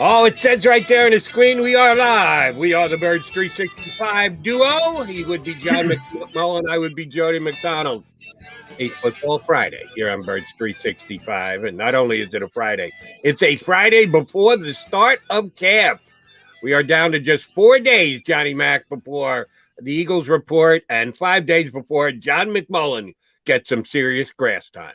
Oh, it says right there on the screen, we are live. We are the Birds 365 duo. He would be John McMullen. I would be Jody McDonald. A football Friday here on Birds 365. And not only is it a Friday, it's a Friday before the start of camp. We are down to just 4 days, Johnny Mac, before the Eagles report and 5 days before John McMullen gets some serious grass time.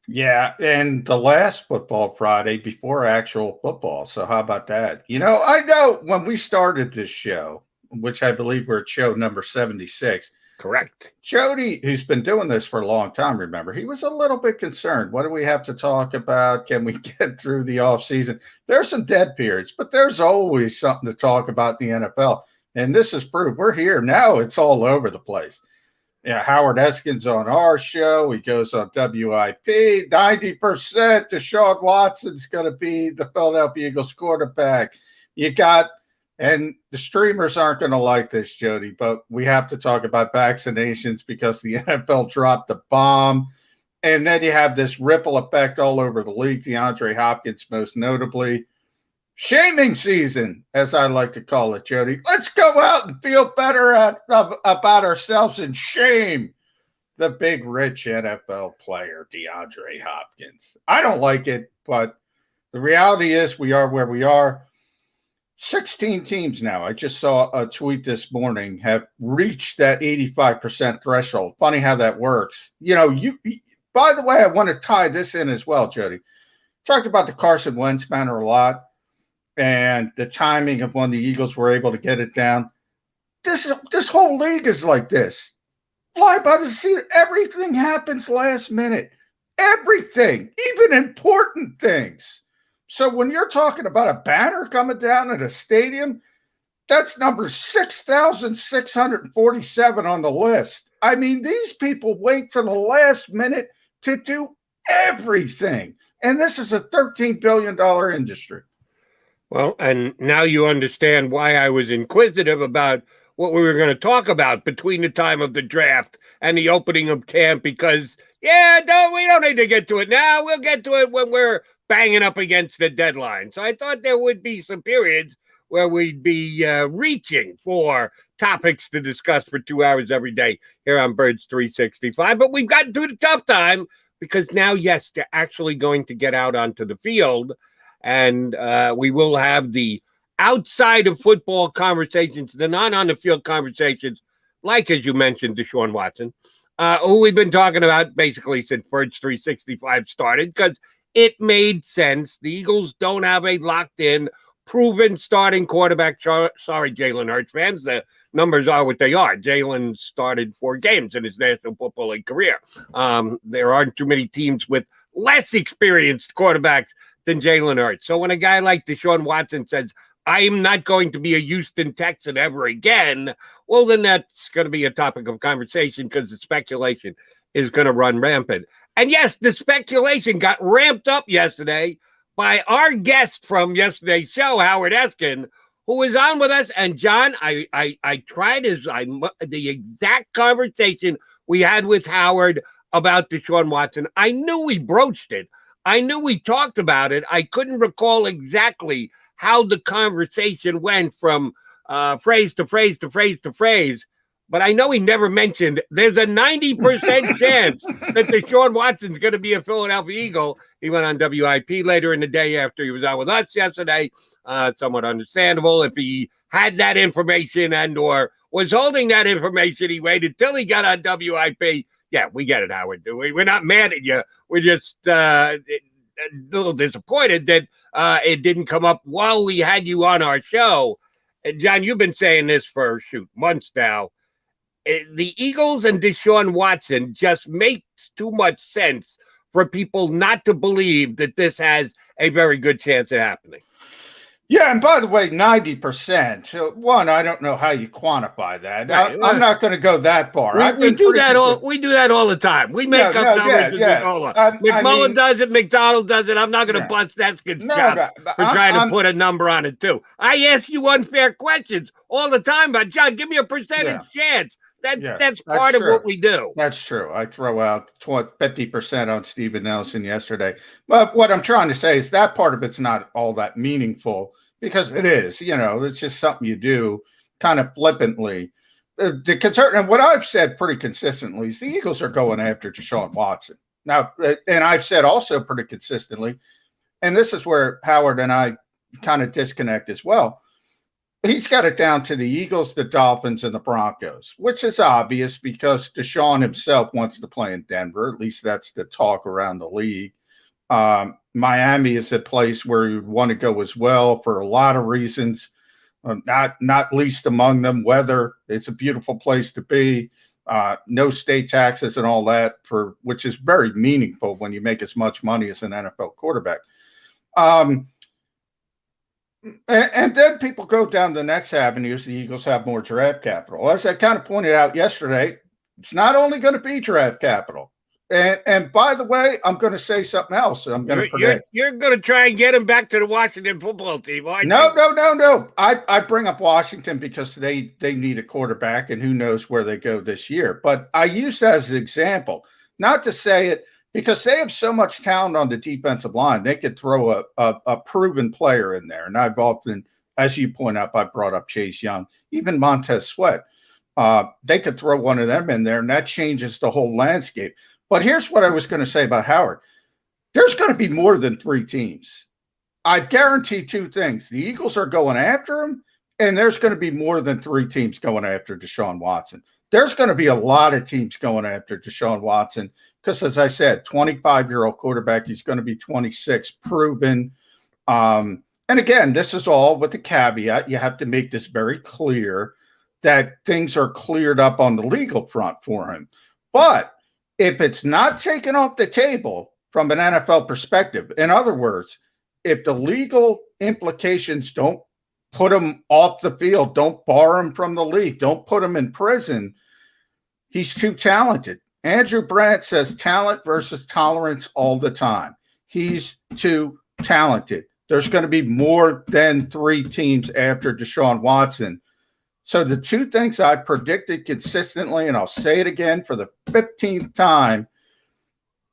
Yeah, and the last football Friday before actual football. So how about that? You know, I know when we started this show, which I believe we're at show number 76. Correct. Jody, who's been doing this for a long time, remember, he was a little bit concerned. What do we have to talk about? Can we get through the offseason? There's some dead periods, but there's always something to talk about in the NFL. And this is proof. We're here now. It's all over the place. Yeah, Howard Eskin's on our show. He goes on WIP. 90% Deshaun Watson's going to be the Philadelphia Eagles quarterback. You got, and the streamers aren't going to like this, Jody, but we have to talk about vaccinations because the NFL dropped the bomb. And then you have this ripple effect all over the league. DeAndre Hopkins, most notably. Shaming season, as I like to call it, Jody. Let's go out and feel better about ourselves and shame the big, rich NFL player, DeAndre Hopkins. I don't like it, but the reality is we are where we are. 16 teams now, I just saw a tweet this morning, have reached that 85% threshold. Funny how that works. You know, by the way, I want to tie this in as well, Jody. Talked about the Carson Wentz matter a lot. And the timing of when the Eagles were able to get it down. This whole league is like this. Fly by the seat. Everything happens last minute. Everything, even important things. So when you're talking about a banner coming down at a stadium, that's number 6,647 on the list. I mean, these people wait for the last minute to do everything. And this is a $13 billion industry. Well, and now you understand why I was inquisitive about what we were going to talk about between the time of the draft and the opening of camp, because, we don't need to get to it now. We'll get to it when we're banging up against the deadline. So I thought there would be some periods where we'd be reaching for topics to discuss for 2 hours every day here on Birds 365. But we've gotten through the tough time because now, yes, they're actually going to get out onto the field. And we will have the outside of football conversations, the non-on-the-field conversations, like, as you mentioned, Deshaun Watson, who we've been talking about basically since Birds 365 started, because it made sense. The Eagles don't have a locked-in, proven starting quarterback. Sorry, Jalen Hurts fans. The numbers are what they are. Jalen started 4 games in his National Football League career. There aren't too many teams with less experienced quarterbacks than Jalen Hurts. So when a guy like Deshaun Watson says, I'm not going to be a Houston Texan ever again, well, then that's going to be a topic of conversation because the speculation is going to run rampant. And yes, the speculation got ramped up yesterday by our guest from yesterday's show, Howard Eskin, who was on with us. And John, I tried the exact conversation we had with Howard about Deshaun Watson. I knew we broached it. I knew we talked about it. I couldn't recall exactly how the conversation went from phrase to phrase to phrase to phrase, but I know he never mentioned there's a 90% chance that Deshaun Watson's going to be a Philadelphia Eagle. He went on WIP later in the day after he was out with us yesterday. Somewhat understandable. If he had that information and or was holding that information, he waited till he got on WIP. Yeah, we get it, Howard. We're not mad at you. We're just a little disappointed that it didn't come up while we had you on our show. And John, you've been saying this for, months now. The Eagles and Deshaun Watson just makes too much sense for people not to believe that this has a very good chance of happening. Yeah, and by the way, 90%. One, I don't know how you quantify that. Right, I'm not going to go that far. We do that all the time. We make up numbers. McMullen does it. McDonald does it. I'm not going to bust that shot for trying to put a number on it too. I ask you unfair questions all the time, but John, give me a percentage chance That's part of true. what we do. That's true. I throw out 50% on Steven Nelson yesterday. But what I'm trying to say is that part of it's not all that meaningful, because it is, it's just something you do kind of flippantly. The concern, and what I've said pretty consistently, is the Eagles are going after Deshaun Watson. Now, and I've said also pretty consistently, and this is where Howard and I kind of disconnect as well. He's got it down to the Eagles, the Dolphins, and the Broncos, which is obvious because Deshaun himself wants to play in Denver. At least that's the talk around the league. Miami is a place where you'd want to go as well for a lot of reasons, not least among them weather. It's a beautiful place to be. No state taxes and all that, which is very meaningful when you make as much money as an NFL quarterback. And then people go down the next avenues. The Eagles have more draft capital. As I kind of pointed out yesterday, it's not only going to be draft capital. And by the way, I'm going to say something else. I'm going to predict. You're going to try and get him back to the Washington football team, aren't you? No. I bring up Washington because they need a quarterback, and who knows where they go this year. But I use that as an example, not to say it, because they have so much talent on the defensive line. They could throw a proven player in there. And I've often, as you point out, I brought up Chase Young, even Montez Sweat. They could throw one of them in there, and that changes the whole landscape. But here's what I was going to say about Howard. There's going to be more than 3 teams. I guarantee 2 things. The Eagles are going after him, and there's going to be more than 3 teams going after Deshaun Watson. There's going to be a lot of teams going after Deshaun Watson because, as I said, 25-year-old quarterback, he's going to be 26, proven. And again, this is all with the caveat. You have to make this very clear that things are cleared up on the legal front for him. But if it's not taken off the table from an NFL perspective, in other words, if the legal implications don't put him off the field, don't bar him from the league, don't put him in prison, he's too talented. Andrew Brandt says talent versus tolerance all the time. He's too talented. There's going to be more than 3 teams after Deshaun Watson. So the 2 things I predicted consistently, and I'll say it again for the 15th time,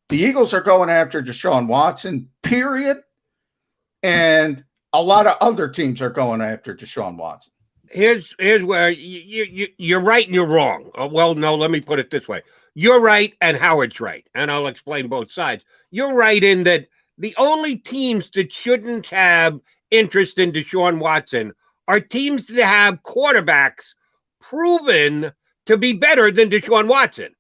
the Eagles are going after Deshaun Watson, period. And a lot of other teams are going after Deshaun Watson. Here's where you're right and you're wrong. Well, no, let me put it this way. You're right and Howard's right, and I'll explain both sides. You're right in that the only teams that shouldn't have interest in Deshaun Watson are teams that have quarterbacks proven to be better than Deshaun Watson,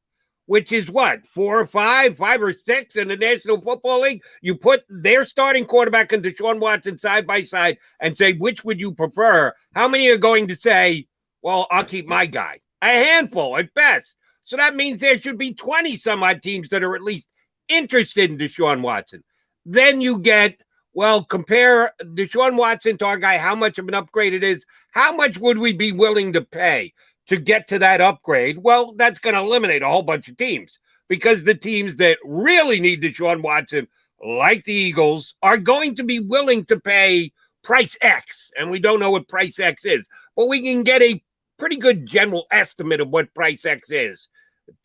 which is what, 4 or 5 or 6 in the National Football League? You put their starting quarterback and Deshaun Watson side by side and say, which would you prefer? How many are going to say, well, I'll keep my guy? A handful at best. So that means there should be 20 some odd teams that are at least interested in Deshaun Watson. Then you get, well, compare Deshaun Watson to our guy, how much of an upgrade it is. How much would we be willing to pay to get to that upgrade? Well, that's going to eliminate a whole bunch of teams because the teams that really need Deshaun Watson, like the Eagles, are going to be willing to pay price X. And we don't know what price X is, but we can get a pretty good general estimate of what price X is.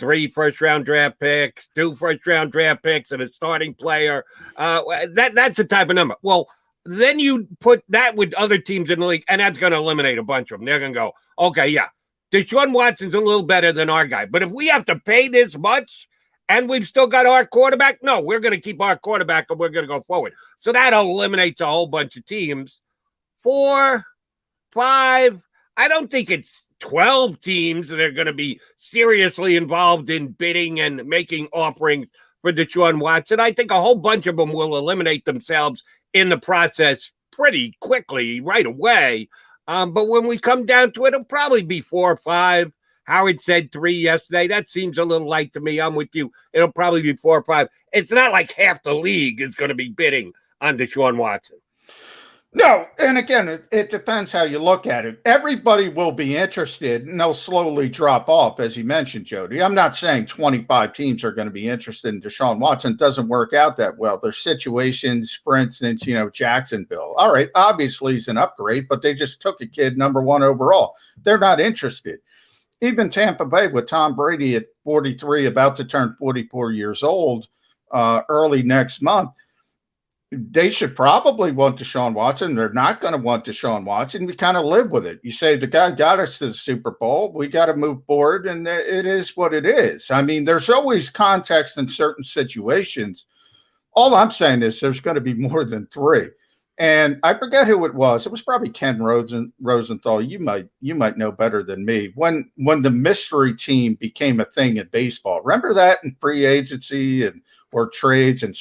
3 first-round draft picks, 2 first-round draft picks, and a starting player. That's the type of number. Well, then you put that with other teams in the league, and that's going to eliminate a bunch of them. They're going to go, okay, yeah, Deshaun Watson's a little better than our guy. But if we have to pay this much and we've still got our quarterback, no, we're going to keep our quarterback and we're going to go forward. So that eliminates a whole bunch of teams. 4, 5, I don't think it's 12 teams that are going to be seriously involved in bidding and making offerings for Deshaun Watson. I think a whole bunch of them will eliminate themselves in the process pretty quickly, right away. But when we come down to it, it'll probably be 4 or 5. Howard said 3 yesterday. That seems a little light to me. I'm with you. It'll probably be 4 or 5. It's not like half the league is going to be bidding on Deshaun Watson. No, and again, it depends how you look at it. Everybody will be interested, and they'll slowly drop off, as you mentioned, Jody. I'm not saying 25 teams are going to be interested in Deshaun Watson. It doesn't work out that well. There's situations, for instance, Jacksonville. All right, obviously he's an upgrade, but they just took a kid number 1 overall. They're not interested. even Tampa Bay with Tom Brady at 43, about to turn 44 years old early next month, they should probably want Deshaun Watson. They're not going to want Deshaun Watson. We kind of live with it. You say the guy got us to the Super Bowl. We got to move forward, and it is what it is. I mean, there's always context in certain situations. All I'm saying is there's going to be more than 3. And I forget who it was. It was probably Ken Rosenthal. You might know better than me. When the mystery team became a thing in baseball, remember that in free agency or trades, and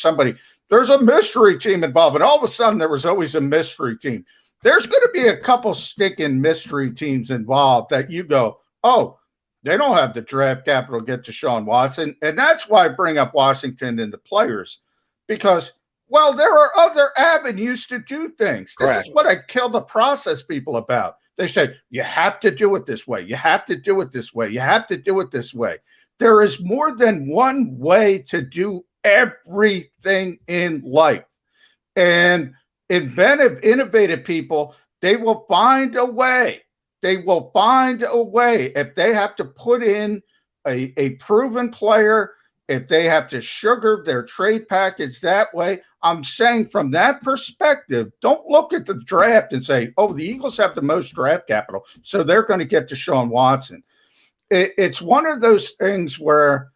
there's a mystery team involved, and all of a sudden there was always a mystery team. There's going to be a couple sticking mystery teams involved that you go, oh, they don't have the draft capital to get Deshaun Watson, and that's why I bring up Washington and the players, because well, there are other avenues to do things. Correct. This is what I kill the process people about. They say, you have to do it this way. You have to do it this way. You have to do it this way. There is more than one way to do everything in life. And innovative people, they will find a way. They will find a way. If they have to put in a proven player, if they have to sugar their trade package that way, I'm saying from that perspective, don't look at the draft and say, oh, the Eagles have the most draft capital, so they're going to get Deshaun Watson. It's one of those things where,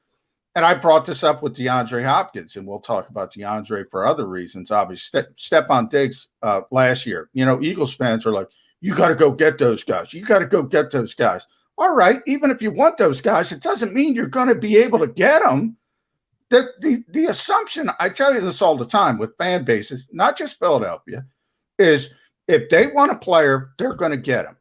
and I brought this up with DeAndre Hopkins, and we'll talk about DeAndre for other reasons, obviously. Stephon Diggs last year, Eagles fans are like, you got to go get those guys. You got to go get those guys. All right, even if you want those guys, it doesn't mean you're going to be able to get them. The assumption, I tell you this all the time with fan bases, not just Philadelphia, is if they want a player, they're going to get him.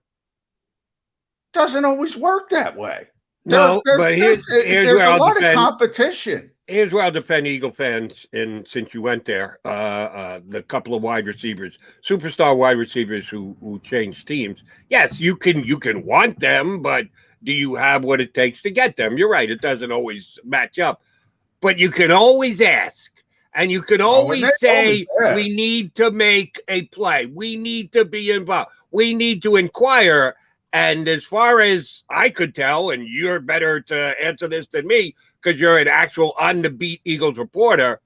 Doesn't always work that way. But here's there's a lot of competition. Here's where I'll defend Eagle fans, and since you went there, the couple of wide receivers, superstar wide receivers who change teams. Yes, you can want them, but do you have what it takes to get them? You're right; it doesn't always match up. But you can always ask, and you can always say, we need to make a play. We need to be involved. We need to inquire. And as far as I could tell, and you're better to answer this than me because you're an actual on-the-beat Eagles reporter,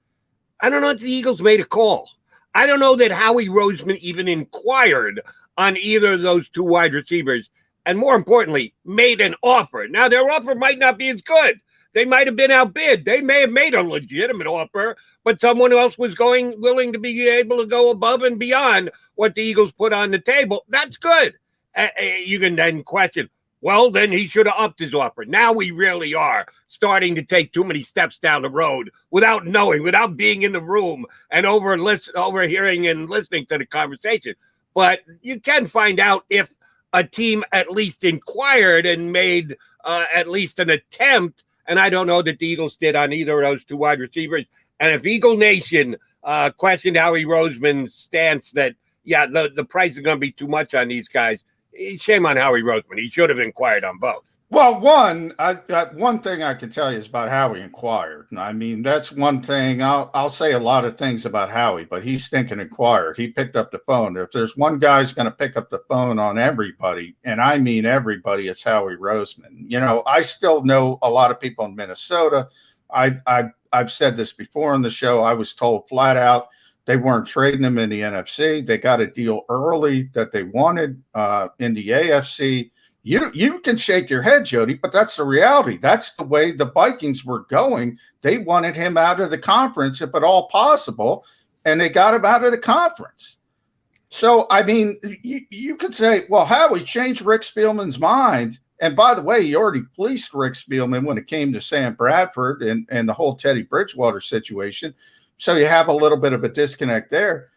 I don't know if the Eagles made a call. I don't know that Howie Roseman even inquired on either of those 2 wide receivers, and more importantly, made an offer. Now, their offer might not be as good. They might have been outbid. They may have made a legitimate offer, but someone else was willing to be able to go above and beyond what the Eagles put on the table. That's good. You can then question, well, then he should have upped his offer. Now we really are starting to take too many steps down the road without knowing, without being in the room and overhearing and listening to the conversation. But you can find out if a team at least inquired and made at least an attempt. And I don't know that the Eagles did on either of those 2 wide receivers. And if Eagle Nation questioned Howie Roseman's stance that, yeah, the price is going to be too much on these guys, shame on Howie Roseman. He should have inquired on both. Well, one thing I can tell you is about Howie inquired. I mean, that's one thing. I'll say a lot of things about Howie, but he stinking inquired. He picked up the phone. If there's one guy who's going to pick up the phone on everybody, and I mean everybody, it's Howie Roseman. I still know a lot of people in Minnesota. I've said this before on the show. I was told flat out they weren't trading him in the NFC. They got a deal early that they wanted in the AFC. You can shake your head, Jody, but that's the reality. That's the way the Vikings were going. They wanted him out of the conference, if at all possible, and they got him out of the conference. So, I mean, you could say, well, Howie changed Rick Spielman's mind. And by the way, he already fleeced Rick Spielman when it came to Sam Bradford and the whole Teddy Bridgewater situation. So you have a little bit of a disconnect there.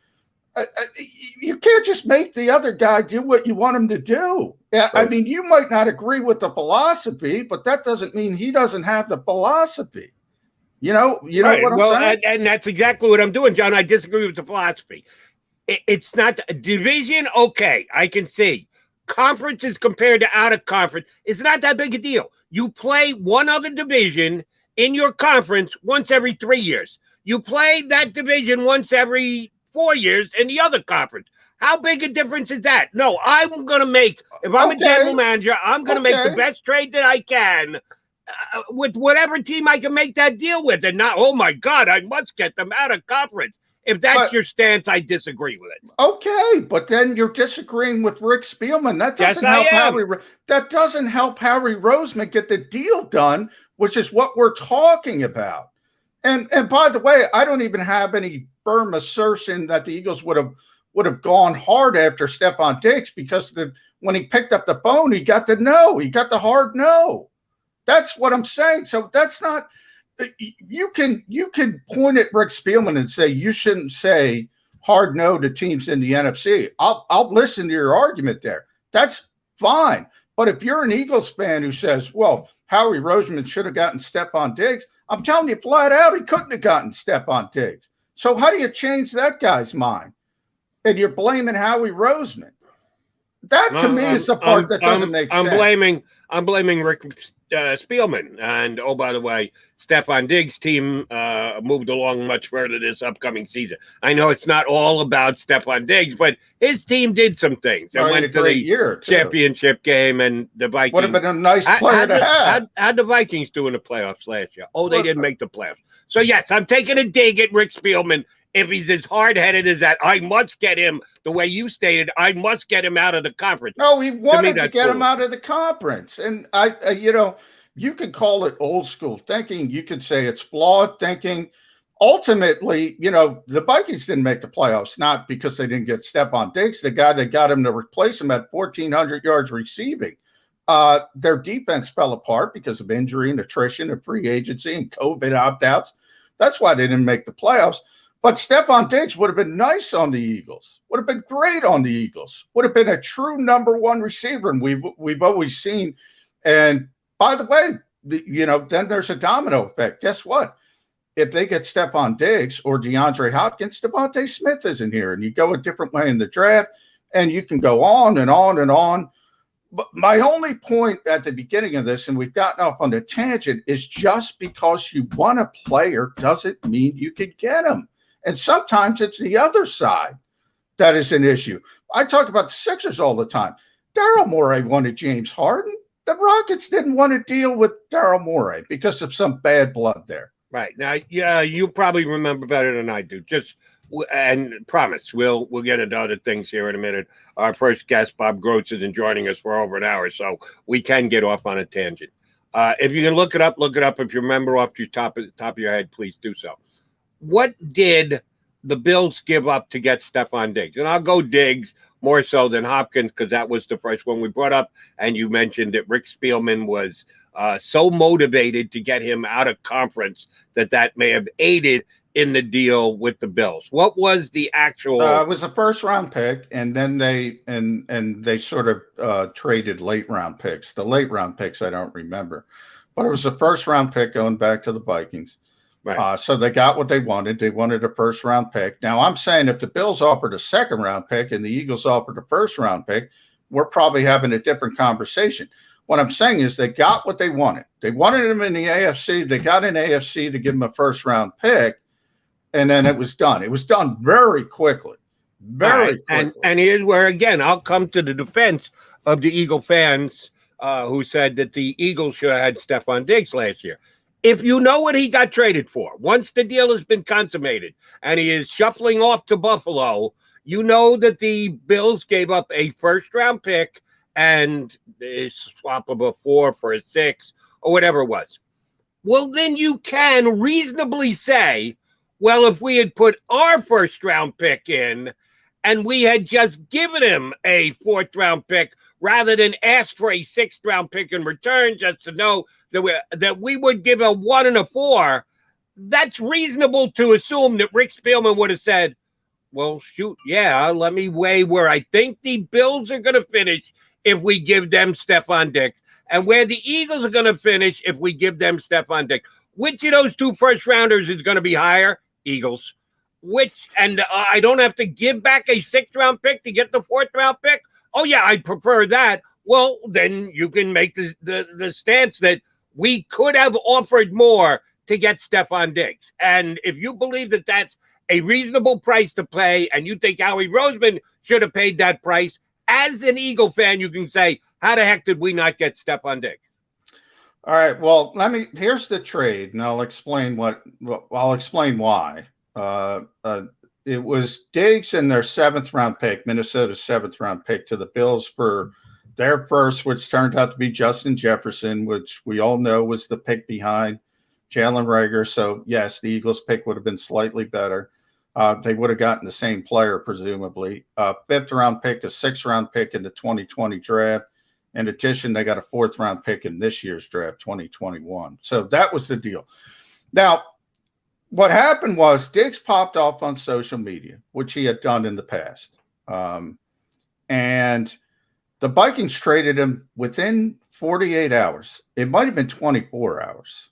You can't just make the other guy do what you want him to do. I mean, you might not agree with the philosophy, but that doesn't mean he doesn't have the philosophy. You know right. What I'm saying? And that's exactly what I'm doing, John. I disagree with the philosophy. It's not a division. Okay, I can see. Conferences compared to out of conference, it's not that big a deal. You play one other division in your conference once every 3 years. You play that division once every 4 years in the other conference. How big a difference is that? No, I'm going to make, if I'm a general manager, I'm going to make the best trade that I can with whatever team I can make that deal with. And not, oh my God, I must get them out of conference. If that's your stance, I disagree with it. Okay, but then you're disagreeing with Rick Spielman. That doesn't help Harry Roseman get the deal done, which is what we're talking about. And by the way, I don't even have any firm assertion that the Eagles would have gone hard after Stephon Diggs, because when he picked up the phone, he got the no. He got the hard no. That's what I'm saying. So that's not. You can point at Rick Spielman and say you shouldn't say hard no to teams in the NFC. I'll listen to your argument there. That's fine. But if you're an Eagles fan who says, well, Howie Roseman should have gotten Stephon Diggs, I'm telling you flat out, he couldn't have gotten Stephon Diggs. So how do you change that guy's mind? And you're blaming Howie Roseman. That to me is the part that doesn't make sense. I'm blaming Rick Spielman. And oh, by the way, Stephon Diggs' team moved along much further this upcoming season. I know it's not all about Stephon Diggs, but his team did some things. And went to the championship game, and the Vikings would have been a nice player to have. How'd the Vikings do in the playoffs last year? Oh, they didn't make the playoffs. So yes, I'm taking a dig at Rick Spielman. If he's as hard-headed as that, I must get him, the way you stated, I must get him out of the conference. No, he wanted to get him out of the conference. And you could call it old school thinking. You could say it's flawed thinking. Ultimately, the Vikings didn't make the playoffs, not because they didn't get Stephon Diggs. The guy that got him to replace him at 1,400 yards receiving. Their defense fell apart because of injury and attrition and free agency and COVID opt-outs. That's why they didn't make the playoffs. But Stephon Diggs would have been nice on the Eagles, would have been great on the Eagles, would have been a true number one receiver. And we've always seen. And by the way, then there's a domino effect. Guess what? If they get Stephon Diggs or DeAndre Hopkins, Devonta Smith isn't here. And you go a different way in the draft, and you can go on and on and on. But my only point at the beginning of this, and we've gotten off on a tangent, is just because you want a player doesn't mean you can get him. And sometimes it's the other side that is an issue. I talk about the Sixers all the time. Daryl Morey wanted James Harden. The Rockets didn't want to deal with Daryl Morey because of some bad blood there. Right. Now, yeah, you probably remember better than I do. And promise, we'll get into other things here in a minute. Our first guest, Bob Groats, isn't joining us for over an hour, so we can get off on a tangent. If you can look it up. If you remember off your top of your head, please do so. What did the Bills give up to get Stephon Diggs? And I'll go Diggs more so than Hopkins, because that was the first one we brought up. And you mentioned that Rick Spielman was so motivated to get him out of conference that may have aided in the deal with the Bills. What was the actual? It was a first-round pick, and then they sort of traded late-round picks. The late-round picks I don't remember, but it was a first-round pick going back to the Vikings. Right. So they got what they wanted. They wanted a first-round pick. Now, I'm saying if the Bills offered a second-round pick and the Eagles offered a first-round pick, we're probably having a different conversation. What I'm saying is they got what they wanted. They wanted him in the AFC. They got an AFC to give him a first-round pick, and then it was done. It was done very quickly. Very quickly. And here's where, again, I'll come to the defense of the Eagle fans who said that the Eagles should have had Stephon Diggs last year. If you know what he got traded for, once the deal has been consummated and he is shuffling off to Buffalo, you know that the Bills gave up a first-round pick and a swap of a 4 for a 6 or whatever it was. Well, then you can reasonably say, well, if we had put our first-round pick in and we had just given him a 4th-round pick rather than ask for a 6th-round pick in return, just to know that we would give a 1 and a 4, that's reasonable to assume that Rick Spielman would have said, well, shoot, yeah, let me weigh where I think the Bills are going to finish if we give them Stephon Diggs, and where the Eagles are going to finish if we give them Stephon Diggs. Which of those 2 first-rounders is going to be higher? Eagles. And I don't have to give back a 6th-round pick to get the 4th-round pick? Oh, yeah, I'd prefer that. Well, then you can make the stance that we could have offered more to get Stephon Diggs. And if you believe that that's a reasonable price to pay, and you think Howie Roseman should have paid that price, as an Eagle fan, you can say, how the heck did we not get Stephon Diggs? All right. Well, here's the trade, and I'll explain why. It was Diggs and their 7th round pick, Minnesota's 7th round pick, to the Bills for their first, which turned out to be Justin Jefferson, which we all know was the pick behind Jalen Reagor. So yes, the Eagles pick would have been slightly better. They would have gotten the same player, presumably. 5th round pick, a 6th round pick in the 2020 draft. In addition, they got a 4th round pick in this year's draft, 2021. So that was the deal. Now, what happened was Diggs popped off on social media, which he had done in the past. And the Vikings traded him within 48 hours. It might have been 24 hours.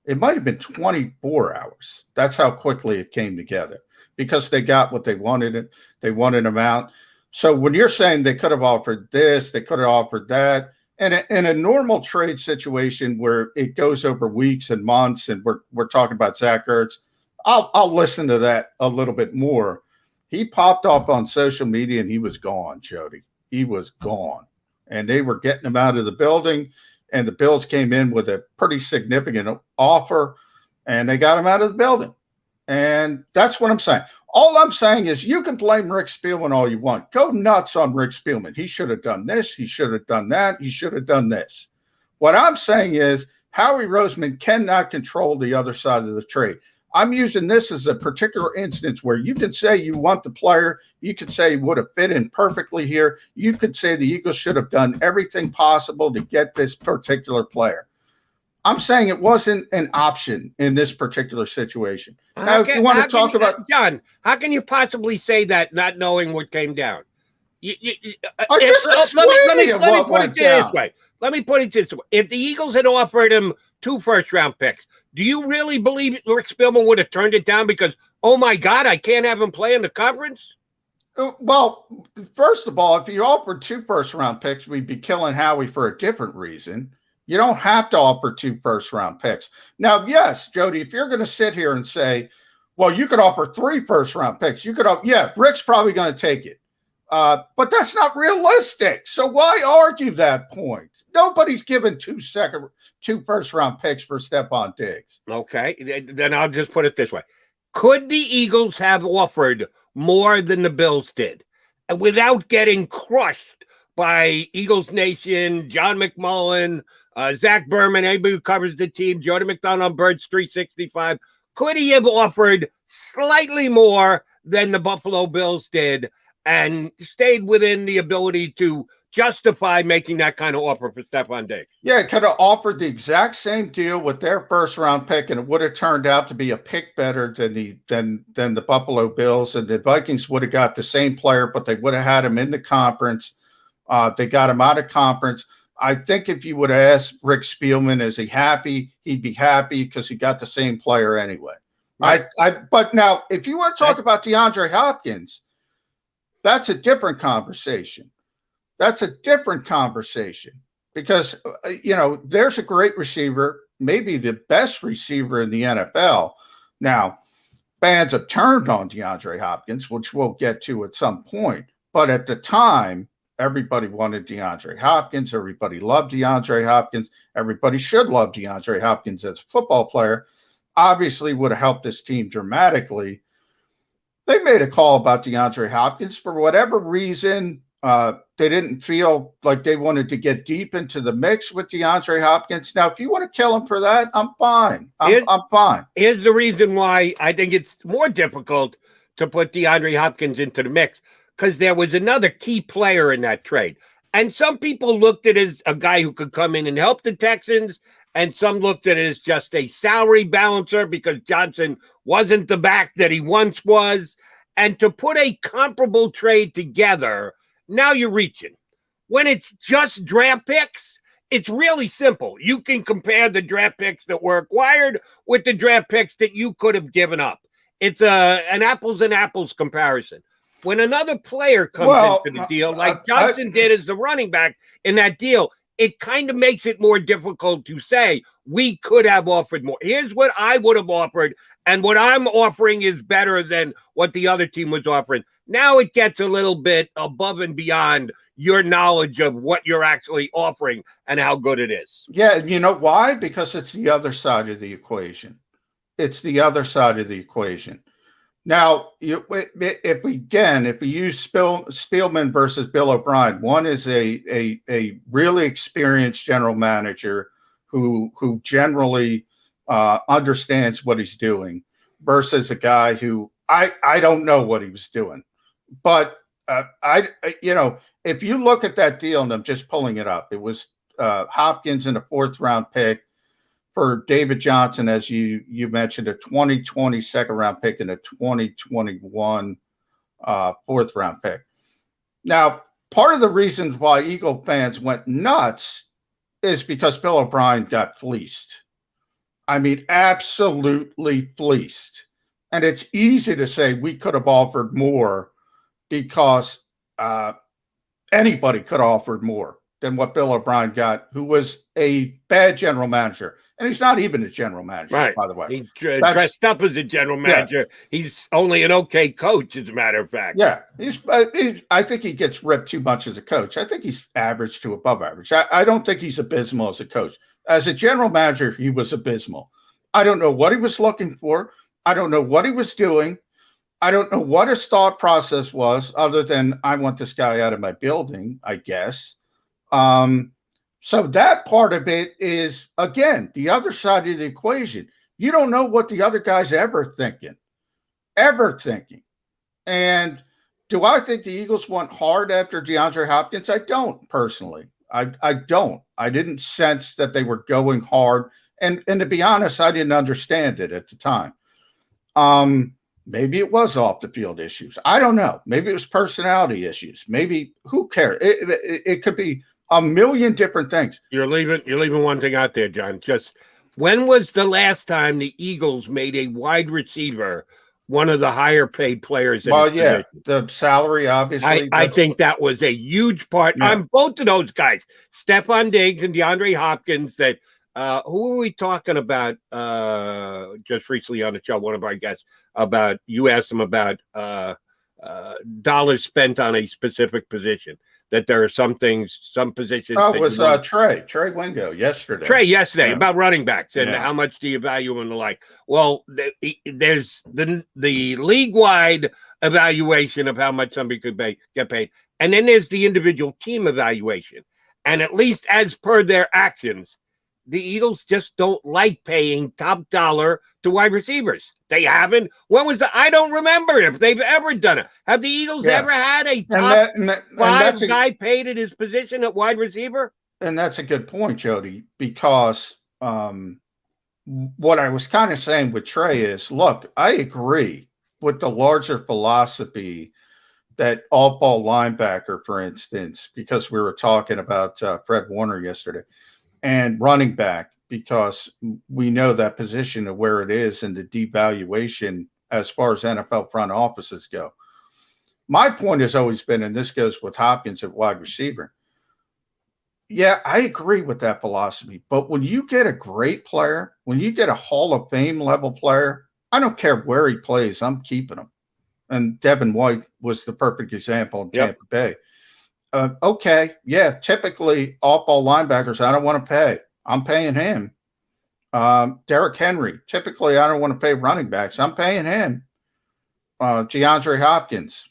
It might have been 24 hours. That's how quickly it came together, because they got what they wanted. They wanted him out. So when you're saying they could have offered this, they could have offered that, and in a normal trade situation where it goes over weeks and months, and we're talking about Zach Ertz, I'll listen to that a little bit more. He popped off on social media and he was gone, Jody. He was gone, and they were getting him out of the building. And the Bills came in with a pretty significant offer, and they got him out of the building. And that's what I'm saying. All I'm saying is you can blame Rick Spielman all you want. Go nuts on Rick Spielman. He should have done this. He should have done that. He should have done this. What I'm saying is Howie Roseman cannot control the other side of the trade. I'm using this as a particular instance where you can say you want the player. You could say he would have fit in perfectly here. You could say the Eagles should have done everything possible to get this particular player. I'm saying it wasn't an option in this particular situation. Now, if you want to talk about John, how can you possibly say that not knowing what came down? Let me put it this way. Let me put it this way. If the Eagles had offered him 2 first-round picks, do you really believe Rick Spielman would have turned it down because, oh, my God, I can't have him play in the conference? Well, first of all, if you offered 2 first-round picks, we'd be killing Howie for a different reason. You don't have to offer 2 first-round picks. Now, yes, Jody, if you're going to sit here and say, well, you could offer 3 first-round picks, Rick's probably going to take it. But that's not realistic. So why argue that point? Nobody's given 2 first-round picks for Stephon Diggs. Okay, then I'll just put it this way. Could the Eagles have offered more than the Bills did without getting crushed by Eagles Nation, John McMullen, Zach Berman, anybody who covers the team, Jordan McDonald, Birds 365? Could he have offered slightly more than the Buffalo Bills did and stayed within the ability to justify making that kind of offer for Stephon Diggs? Yeah, it could have offered the exact same deal with their first-round pick, and it would have turned out to be a pick better than the Buffalo Bills, and the Vikings would have got the same player, but they would have had him in the conference. They got him out of conference. I think if you would have asked Rick Spielman, is he happy? He'd be happy because he got the same player anyway. Right. But now, if you want to talk about DeAndre Hopkins, that's a different conversation. That's a different conversation because, there's a great receiver, maybe the best receiver in the NFL. Now, fans have turned on DeAndre Hopkins, which we'll get to at some point. But at the time, everybody wanted DeAndre Hopkins. Everybody loved DeAndre Hopkins. Everybody should love DeAndre Hopkins as a football player. Obviously would have helped this team dramatically. They made a call about DeAndre Hopkins. For whatever reason, they didn't feel like they wanted to get deep into the mix with DeAndre Hopkins. Now, if you want to kill him for that, I'm fine. I'm fine. Here's the reason why I think it's more difficult to put DeAndre Hopkins into the mix, because there was another key player in that trade. And some people looked at it as a guy who could come in and help the Texans, and some looked at it as just a salary balancer because Johnson wasn't the back that he once was. And to put a comparable trade together, now you're reaching. When it's just draft picks, it's really simple. You can compare the draft picks that were acquired with the draft picks that you could have given up. It's an apples and apples comparison. When another player comes into the deal, like Johnson did as the running back in that deal, it kind of makes it more difficult to say we could have offered more. Here's what I would have offered and what I'm offering is better than what the other team was offering. Now it gets a little bit above and beyond your knowledge of what you're actually offering and how good it is. Yeah, you know why? Because it's the other side of the equation. It's the other side of the equation. Now, if we use Spielman versus Bill O'Brien, one is a really experienced general manager who generally understands what he's doing, versus a guy who I don't know what he was doing, but if you look at that deal, and I'm just pulling it up, it was Hopkins in a 4th round pick for David Johnson, as you mentioned, a 2020 2nd round pick and a 2021 4th round pick. Now, part of the reasons why Eagle fans went nuts is because Bill O'Brien got fleeced. I mean, absolutely fleeced. And it's easy to say we could have offered more because anybody could have offered more than what Bill O'Brien got, who was a bad general manager. And he's not even a general manager, right, by the way. He dressed up as a general manager. Yeah. He's only an okay coach, as a matter of fact. Yeah, I think he gets ripped too much as a coach. I think he's average to above average. I don't think he's abysmal as a coach. As a general manager, he was abysmal. I don't know what he was looking for. I don't know what he was doing. I don't know what his thought process was, other than I want this guy out of my building, I guess. So that part of it is, again, the other side of the equation. You don't know what the other guy's ever thinking. And do I think the Eagles went hard after DeAndre Hopkins? I don't, personally. I don't. I didn't sense that they were going hard. And to be honest, I didn't understand it at the time. Maybe it was off the field issues. I don't know. Maybe it was personality issues. Maybe, who cares? It could be a million different things. You're leaving one thing out there, John. Just, when was the last time the Eagles made a wide receiver one of the higher paid players? The salary, obviously. I think that was a huge part on both of those guys, Stephon Diggs and DeAndre Hopkins. That who were we talking about just recently on the show? One of our guests, about, you asked them about dollars spent on a specific position. That there are some positions. Oh, it was Trey Wingo yesterday. About running backs and how much do you value them and the like. Well, there's the league-wide evaluation of how much somebody could get paid, and then there's the individual team evaluation. And at least as per their actions, the Eagles just don't like paying top dollar to wide receivers. They haven't. I don't remember if they've ever done it. Have the Eagles ever had a top five guy paid at his position at wide receiver? And that's a good point, Jody, because what I was kind of saying with Trey is, look, I agree with the larger philosophy that all-ball linebacker, for instance, because we were talking about Fred Warner yesterday, and running back, because we know that position of where it is and the devaluation as far as NFL front offices go. My point has always been, and this goes with Hopkins at wide receiver, yeah, I agree with that philosophy. But when you get a great player, when you get a Hall of Fame level player, I don't care where he plays, I'm keeping him. And Devin White was the perfect example in Tampa Bay. Typically off-ball linebackers, I don't want to pay. I'm paying him. Derrick Henry, typically I don't want to pay running backs. I'm paying him. DeAndre Hopkins,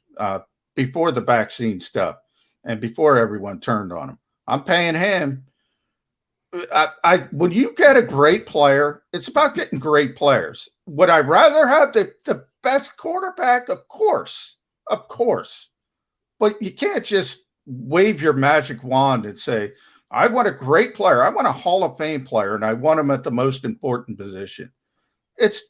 before the vaccine stuff and before everyone turned on him, I'm paying him. When you get a great player, it's about getting great players. Would I rather have the best quarterback? Of course. But you can't just wave your magic wand and say, I want a great player. I want a Hall of Fame player, and I want him at the most important position. It's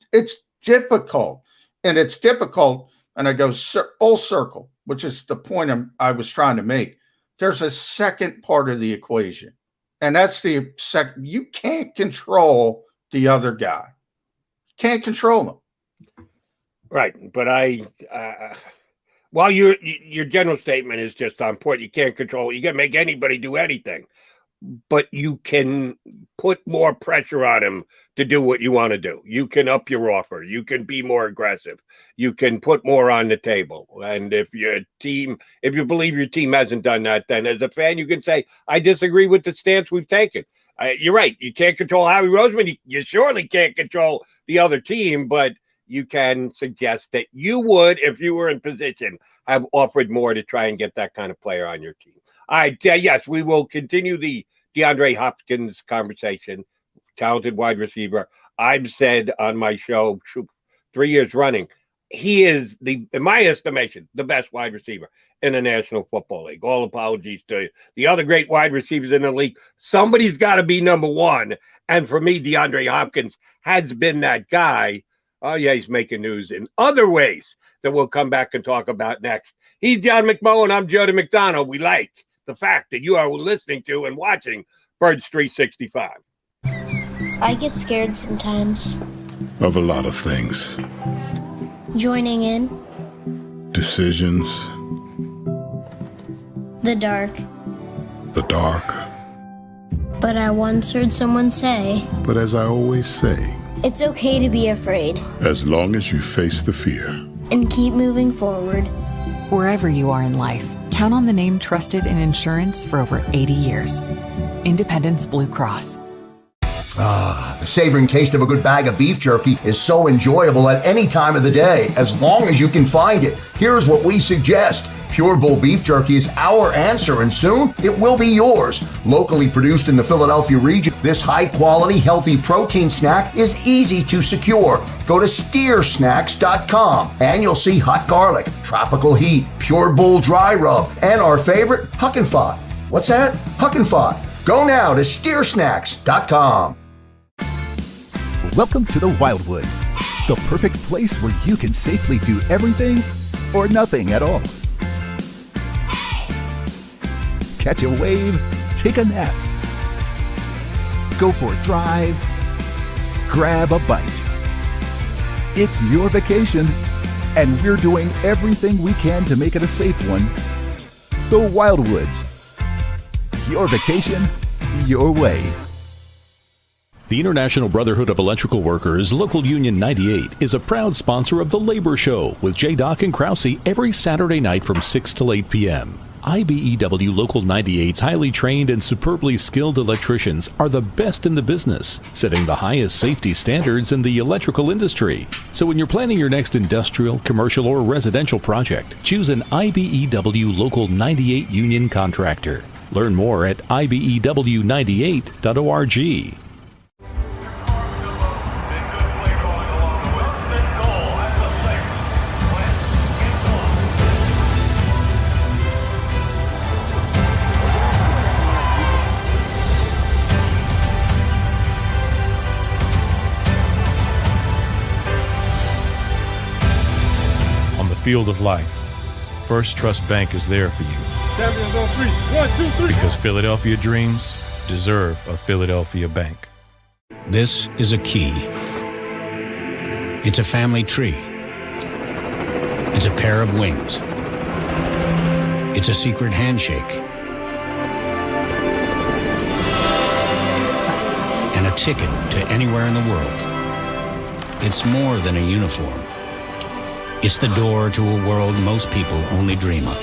difficult, and it's difficult. And I go full circle, which is the point I was trying to make. There's a second part of the equation, and that's the second. You can't control the other guy. Can't control him. Right, but while your general statement is just on point, you can't control it. You can't make anybody do anything. but you can put more pressure on him to do what you want to do. You can up your offer. You can be more aggressive. You can put more on the table. And if you believe your team hasn't done that, then as a fan, you can say, I disagree with the stance we've taken. You're right. You can't control Howie Roseman. You surely can't control the other team, but you can suggest that you would, if you were in position, have offered more to try and get that kind of player on your team. All right. Yes, we will continue the DeAndre Hopkins conversation. Talented wide receiver. I've said on my show 3 years running, he is, in my estimation, the best wide receiver in the National Football League. All apologies to the other great wide receivers in the league. Somebody's got to be number one. And for me, DeAndre Hopkins has been that guy. Oh, yeah, he's making news in other ways that we'll come back and talk about next. He's John McMullen. I'm Jody McDonald. We like the fact that you are listening to and watching Birds 365. I get scared sometimes. Of a lot of things. Joining in. Decisions. The dark. The dark. But I once heard someone say, But as I always say, it's okay to be afraid. as long as you face the fear. And keep moving forward. Wherever you are in life, count on the name trusted in insurance for over 80 years. Independence Blue Cross. The savoring taste of a good bag of beef jerky is so enjoyable at any time of the day, as long as you can find it. Here's what we suggest. Pure Bull Beef Jerky is our answer, and soon it will be yours. Locally produced in the Philadelphia region, this high-quality, healthy protein snack is easy to secure. Go to steersnacks.com, and you'll see hot garlic, tropical heat, Pure Bull dry rub, and our favorite, Huck and Fod. What's that? Huck and Fod. Go now to steersnacks.com. Welcome to the Wildwoods, the perfect place where you can safely do everything or nothing at all. Catch a wave, take a nap, go for a drive, grab a bite. It's your vacation, and we're doing everything we can to make it a safe one. The Wildwoods, your vacation, your way. The International Brotherhood of Electrical Workers, Local Union 98, is a proud sponsor of The Labor Show with J. Doc and Krause every Saturday night from 6 till 8 p.m. IBEW Local 98's highly trained and superbly skilled electricians are the best in the business, setting the highest safety standards in the electrical industry. So when you're planning your next industrial, commercial, or residential project, choose an IBEW Local 98 union contractor. Learn more at ibew98.org. Field of life, First Trust Bank is there for you. Champions on three. 1, 2, 3. Because Philadelphia dreams deserve a Philadelphia bank. This is a key. It's a family tree. It's a pair of wings. It's a secret handshake. And a ticket to anywhere in the world. It's more than a uniform. It's the door to a world most people only dream of.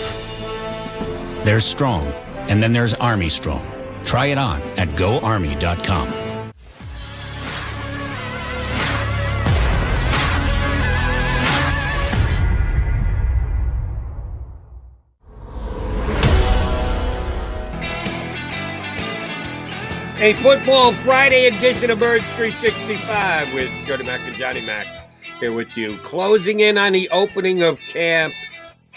There's Strong, and then there's Army Strong. Try it on at GoArmy.com. A Football Friday edition of Birds 365 with Jody Mack and Johnny Mack. Here with you, closing in on the opening of camp.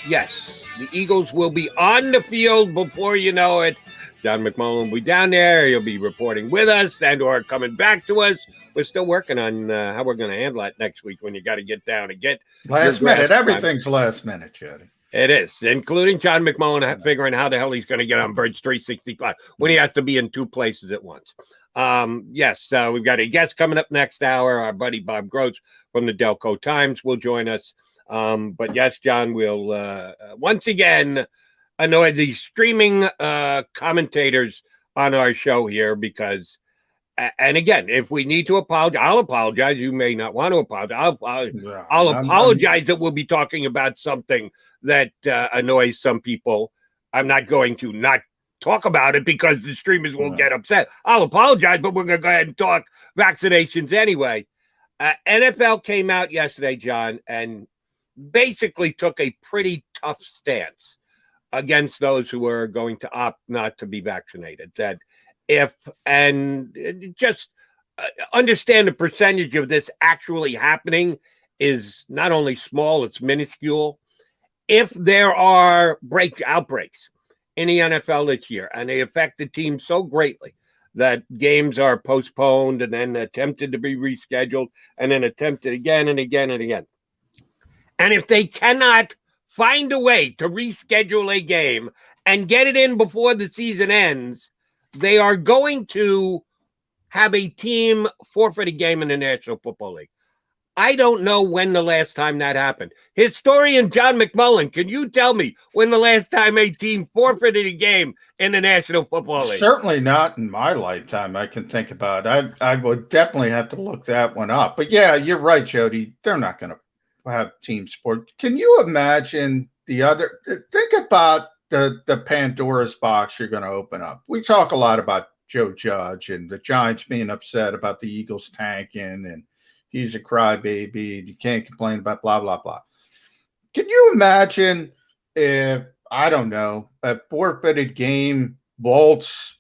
Yes, the Eagles will be on the field before you know it. John McMullen will be down there. He'll be reporting with us and or coming back to us. We're still working on how we're going to handle it next week when you got to get down and get last minute. Everything's last minute, Jody. It is, including John McMullen figuring how the hell he's going to get on Birds 365 when he has to be in two places at once. Yes, we've got a guest coming up next hour. Our buddy Bob Groats from the Delco Times will join us. But yes, John will once again annoy the streaming commentators on our show here because, and again, if we need to apologize, I'll apologize. You may not want to apologize. I'll apologize that we'll be talking about something that annoys some people. I'm not going to not talk about it because the streamers will get upset. I'll apologize, but we're going to go ahead and talk vaccinations anyway. NFL came out yesterday, John, and basically took a pretty tough stance against those who are going to opt not to be vaccinated. That just understand the percentage of this actually happening is not only small, it's minuscule. If there are outbreaks in the NFL this year and they affect the team so greatly that games are postponed and then attempted to be rescheduled and then attempted again and again and again. And if they cannot find a way to reschedule a game and get it in before the season ends, they are going to have a team forfeit a game in the National Football League. I don't know when the last time that happened. Historian John McMullen, can you tell me when the last time a team forfeited a game in the National Football League? Certainly not in my lifetime. I can think about it. I would definitely have to look that one up. But yeah, you're right, Jody. They're not going to have team sport. Can you imagine think about the Pandora's box you're going to open up. We talk a lot about Joe Judge and the Giants being upset about the Eagles tanking and he's a crybaby. You can't complain about blah, blah, blah. Can you imagine if, I don't know, a forfeited game vaults,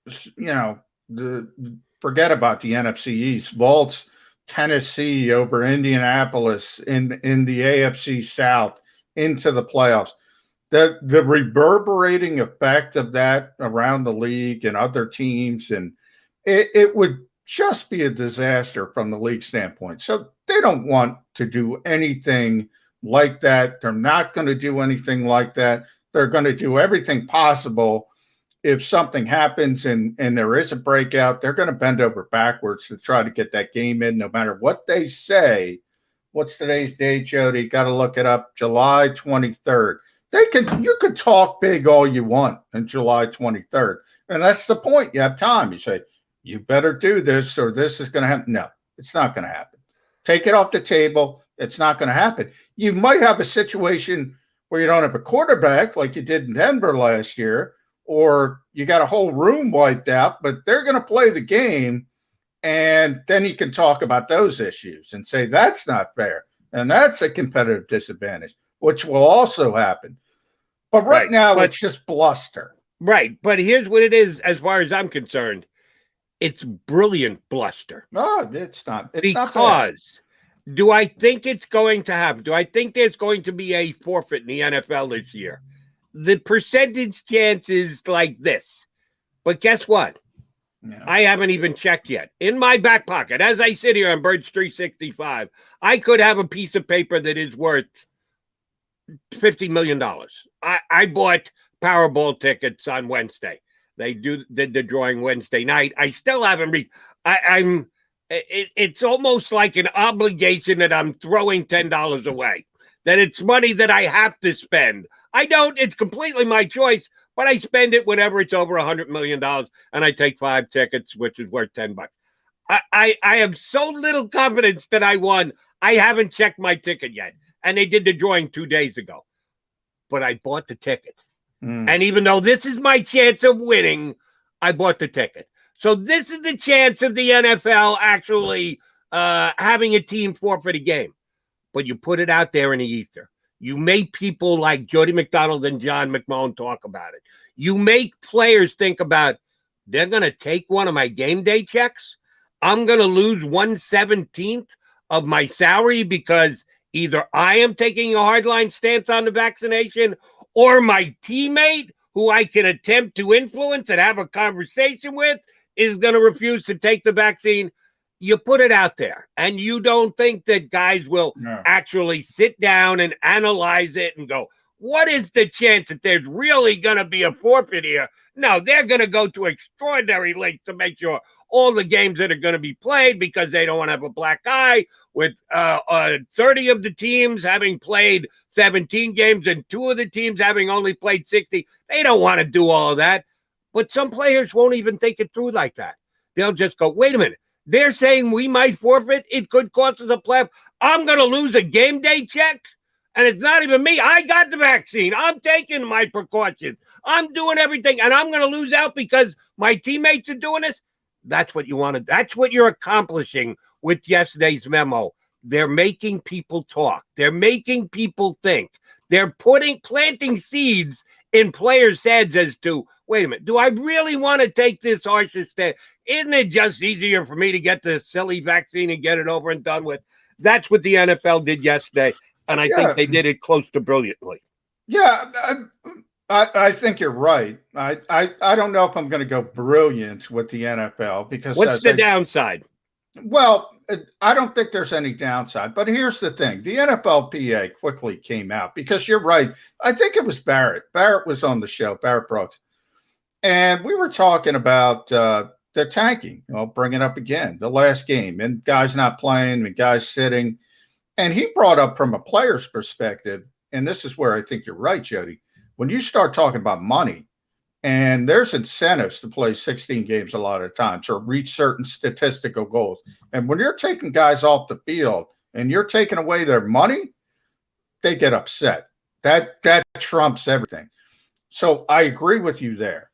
forget about the NFC East, vaults Tennessee over Indianapolis in the AFC South into the playoffs. The reverberating effect of that around the league and other teams, and it would just be a disaster from the league standpoint. So they don't want to do anything like that. They're not going to do anything like that. They're going to do everything possible. If something happens and there is a breakout, they're going to bend over backwards to try to get that game in, no matter what they say. What's today's date, Jody? Got to look it up. July 23rd. You could talk big all you want on July 23rd. And that's the point. You have time. You say, you better do this or this is going to happen. No, it's not going to happen. Take it off the table. It's not going to happen. You might have a situation where you don't have a quarterback like you did in Denver last year, or you got a whole room wiped out, but they're going to play the game. And then you can talk about those issues and say, that's not fair. And that's a competitive disadvantage, which will also happen. But right now, it's just bluster. Right. But here's what it is, as far as I'm concerned. It's brilliant bluster. No, it's not. Because do I think it's going to happen? Do I think there's going to be a forfeit in the NFL this year? The percentage chance is like this. But guess what? Yeah. I haven't even checked yet. In my back pocket, as I sit here on Birds 365, I could have a piece of paper that is worth $50 million. I bought Powerball tickets on Wednesday. They did the drawing Wednesday night. I still haven't reached. It's almost like an obligation that I'm throwing $10 away. That it's money that I have to spend. I don't. It's completely my choice, but I spend it whenever it's over $100 million, and I take 5 tickets, which is worth $10. I have so little confidence that I won. I haven't checked my ticket yet, and they did the drawing 2 days ago. But I bought the ticket. And even though this is my chance of winning, I bought the ticket. So this is the chance of the NFL actually having a team forfeit a game. But you put it out there in the ether. You make people like Jody McDonald and John McMullen talk about it. You make players think about, they're going to take one of my game day checks. I'm going to lose 1/17 of my salary because either I am taking a hardline stance on the vaccination or my teammate, who I can attempt to influence and have a conversation with, is going to refuse to take the vaccine. You put it out there, and you don't think that guys will actually sit down and analyze it and go, what is the chance that there's really going to be a forfeit here? No, they're going to go to extraordinary lengths to make sure all the games that are going to be played, because they don't want to have a black eye with 30 of the teams having played 17 games and 2 of the teams having only played 60. They don't want to do all of that. But some players won't even think it through like that. They'll just go, wait a minute. They're saying we might forfeit. It could cost us a playoff. I'm going to lose a game day check. And it's not even me. I got the vaccine. I'm taking my precautions. I'm doing everything. And I'm going to lose out because my teammates are doing this. That's what you wanted. That's what you're accomplishing with yesterday's memo. They're making people talk. They're making people think. They're planting seeds in players' heads as to, wait a minute, do I really want to take this harsher step? Isn't it just easier for me to get the silly vaccine and get it over and done with? That's what the NFL did yesterday, and I think they did it close to brilliantly. Yeah, I think you're right. I don't know if I'm going to go brilliant with the NFL because what's the downside? Well, I don't think there's any downside, but here's the thing. The NFLPA quickly came out because you're right. I think it was Barrett. Barrett was on the show, Barrett Brooks. And we were talking about the tanking. I'll bring it up again, the last game, and guys not playing and guys sitting. And he brought up from a player's perspective, and this is where I think you're right, Jody. When you start talking about money, and there's incentives to play 16 games a lot of times or reach certain statistical goals. And when you're taking guys off the field and you're taking away their money, they get upset. That trumps everything. So I agree with you there.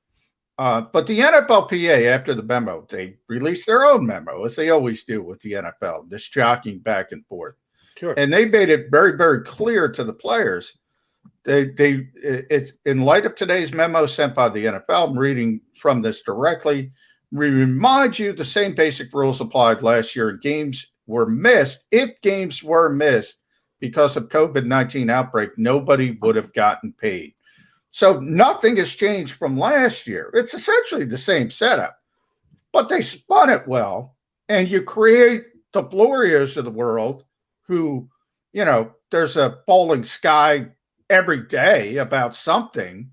But the NFLPA, after the memo, they released their own memo, as they always do with the NFL, this jockeying back and forth. Sure. And they made it very, very clear to the players. It's in light of today's memo sent by the NFL. I'm reading from this directly. We remind you the same basic rules applied last year. Games were missed. If games were missed because of COVID-19 outbreak, nobody would have gotten paid. So nothing has changed from last year. It's essentially the same setup, but they spun it well. And you create the Glorias of the world who, you know, there's a falling sky every day about something,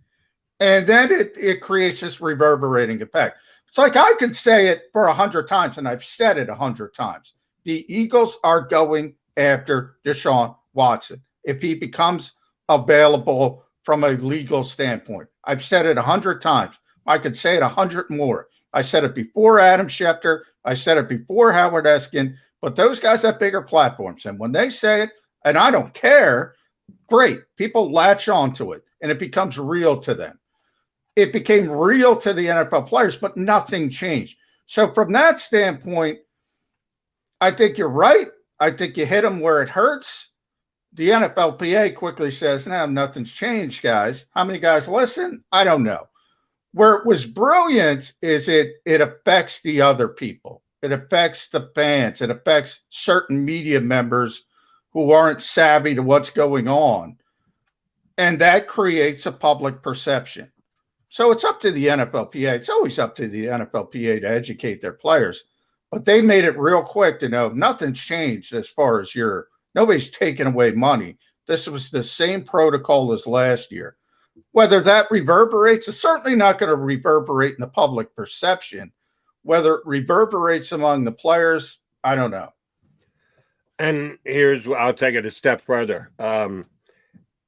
and then it creates this reverberating effect. It's like I could say it for 100 times, and I've said it 100 times. The Eagles are going after Deshaun Watson if he becomes available from a legal standpoint. I've said it 100 times. I could say it 100 more. I said it before Adam Schefter. I said it before Howard Eskin. But those guys have bigger platforms, and when they say it, and I don't care, great. People latch onto it, and it becomes real to them. It became real to the NFL players, but nothing changed. So from that standpoint, I think you're right. I think you hit them where it hurts. The NFLPA quickly says, no, nothing's changed, guys. How many guys listen? I don't know. Where it was brilliant is it affects the other people. It affects the fans. It affects certain media members who aren't savvy to what's going on. And that creates a public perception. So it's up to the NFLPA. It's always up to the NFLPA to educate their players. But they made it real quick to know nothing's changed as far as nobody's taking away money. This was the same protocol as last year. Whether that reverberates, it's certainly not going to reverberate in the public perception. Whether it reverberates among the players, I don't know. And I'll take it a step further.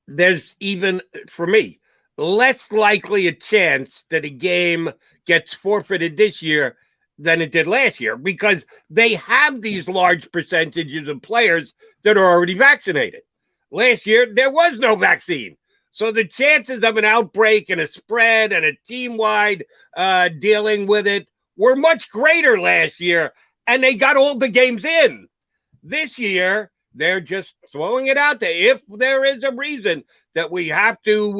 There's even, for me, less likely a chance that a game gets forfeited this year than it did last year because they have these large percentages of players that are already vaccinated. Last year, there was no vaccine. So the chances of an outbreak and a spread and a team-wide dealing with it were much greater last year, and they got all the games in. This year, they're just throwing it out there. If there is a reason that we have to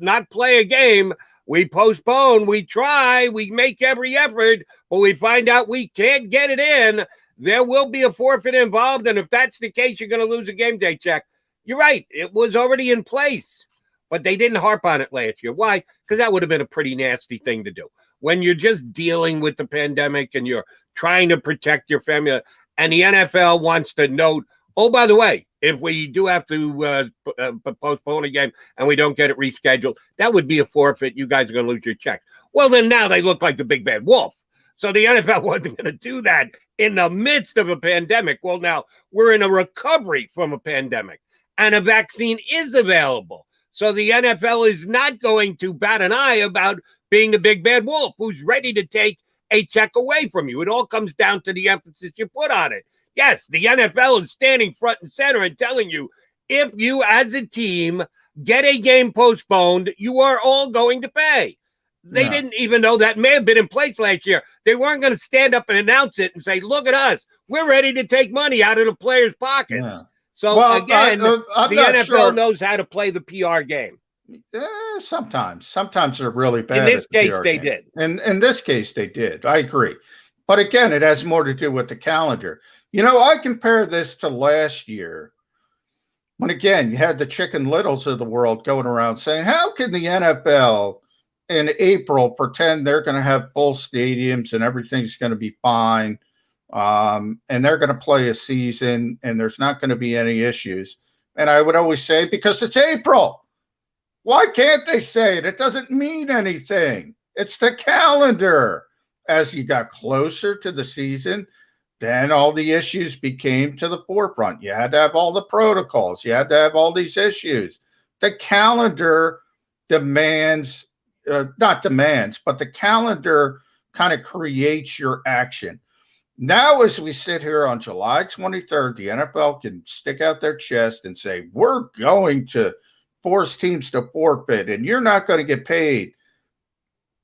not play a game, we postpone, we try, we make every effort, but we find out we can't get it in, there will be a forfeit involved, and if that's the case, you're going to lose a game day check. You're right. It was already in place, but they didn't harp on it last year. Why? Because that would have been a pretty nasty thing to do. When you're just dealing with the pandemic and you're trying to protect your family, and the NFL wants to note, oh, by the way, if we do have to postpone a game and we don't get it rescheduled, that would be a forfeit. You guys are going to lose your check. Well, then now they look like the big bad wolf. So the NFL wasn't going to do that in the midst of a pandemic. Well, now we're in a recovery from a pandemic, and a vaccine is available. So the NFL is not going to bat an eye about being the big bad wolf who's ready to take a check away from you. It all comes down to the emphasis you put on it. Yes, the NFL is standing front and center and telling you, if you as a team get a game postponed, you are all going to pay. They didn't even know that may have been in place last year. They weren't going to stand up and announce it and say, look at us. We're ready to take money out of the players' pockets. Yeah. So, again, the NFL knows how to play the PR game. Sometimes they're really bad. In this case, they did. In this case, they did. I agree. But again, it has more to do with the calendar. You know, I compare this to last year when, again, you had the Chicken Littles of the world going around saying, how can the NFL in April pretend they're going to have full stadiums and everything's going to be fine, and they're going to play a season and there's not going to be any issues? And I would always say, because it's April. Why can't they say it? It doesn't mean anything. It's the calendar. As you got closer to the season, then all the issues became to the forefront. You had to have all the protocols. You had to have all these issues. The calendar demands, not demands, but the calendar kind of creates your action. Now, as we sit here on July 23rd, the NFL can stick out their chest and say, we're going to force teams to forfeit, and you're not going to get paid.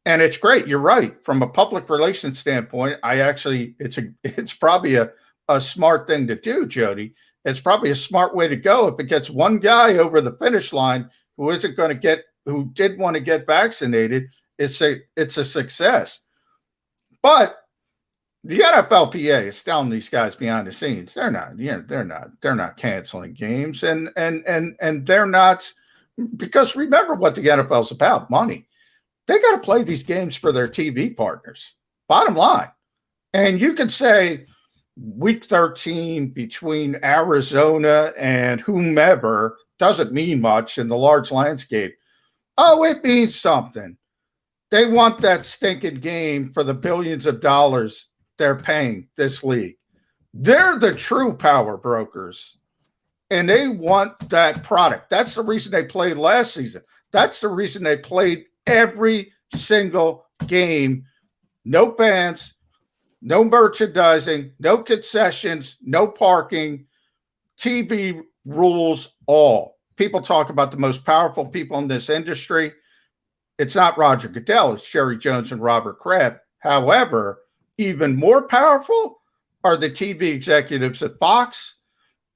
And it's great. You're right. From a public relations standpoint, it's probably a smart thing to do, Jody. It's probably a smart way to go. If it gets one guy over the finish line who did want to get vaccinated, it's a success. But the NFLPA is telling these guys behind the scenes, they're not canceling games, and they're not. Because remember what the NFL is about, money. They got to play these games for their TV partners, bottom line. And you could say week 13 between Arizona and whomever doesn't mean much in the large landscape. Oh, it means something. They want that stinking game for the billions of dollars they're paying this league. They're the true power brokers. And they want that product. That's the reason they played last season. That's the reason they played every single game. No fans, no merchandising, no concessions, no parking, TV rules all. People talk about the most powerful people in this industry. It's not Roger Goodell, it's Jerry Jones and Robert Kraft. However, even more powerful are the TV executives at Fox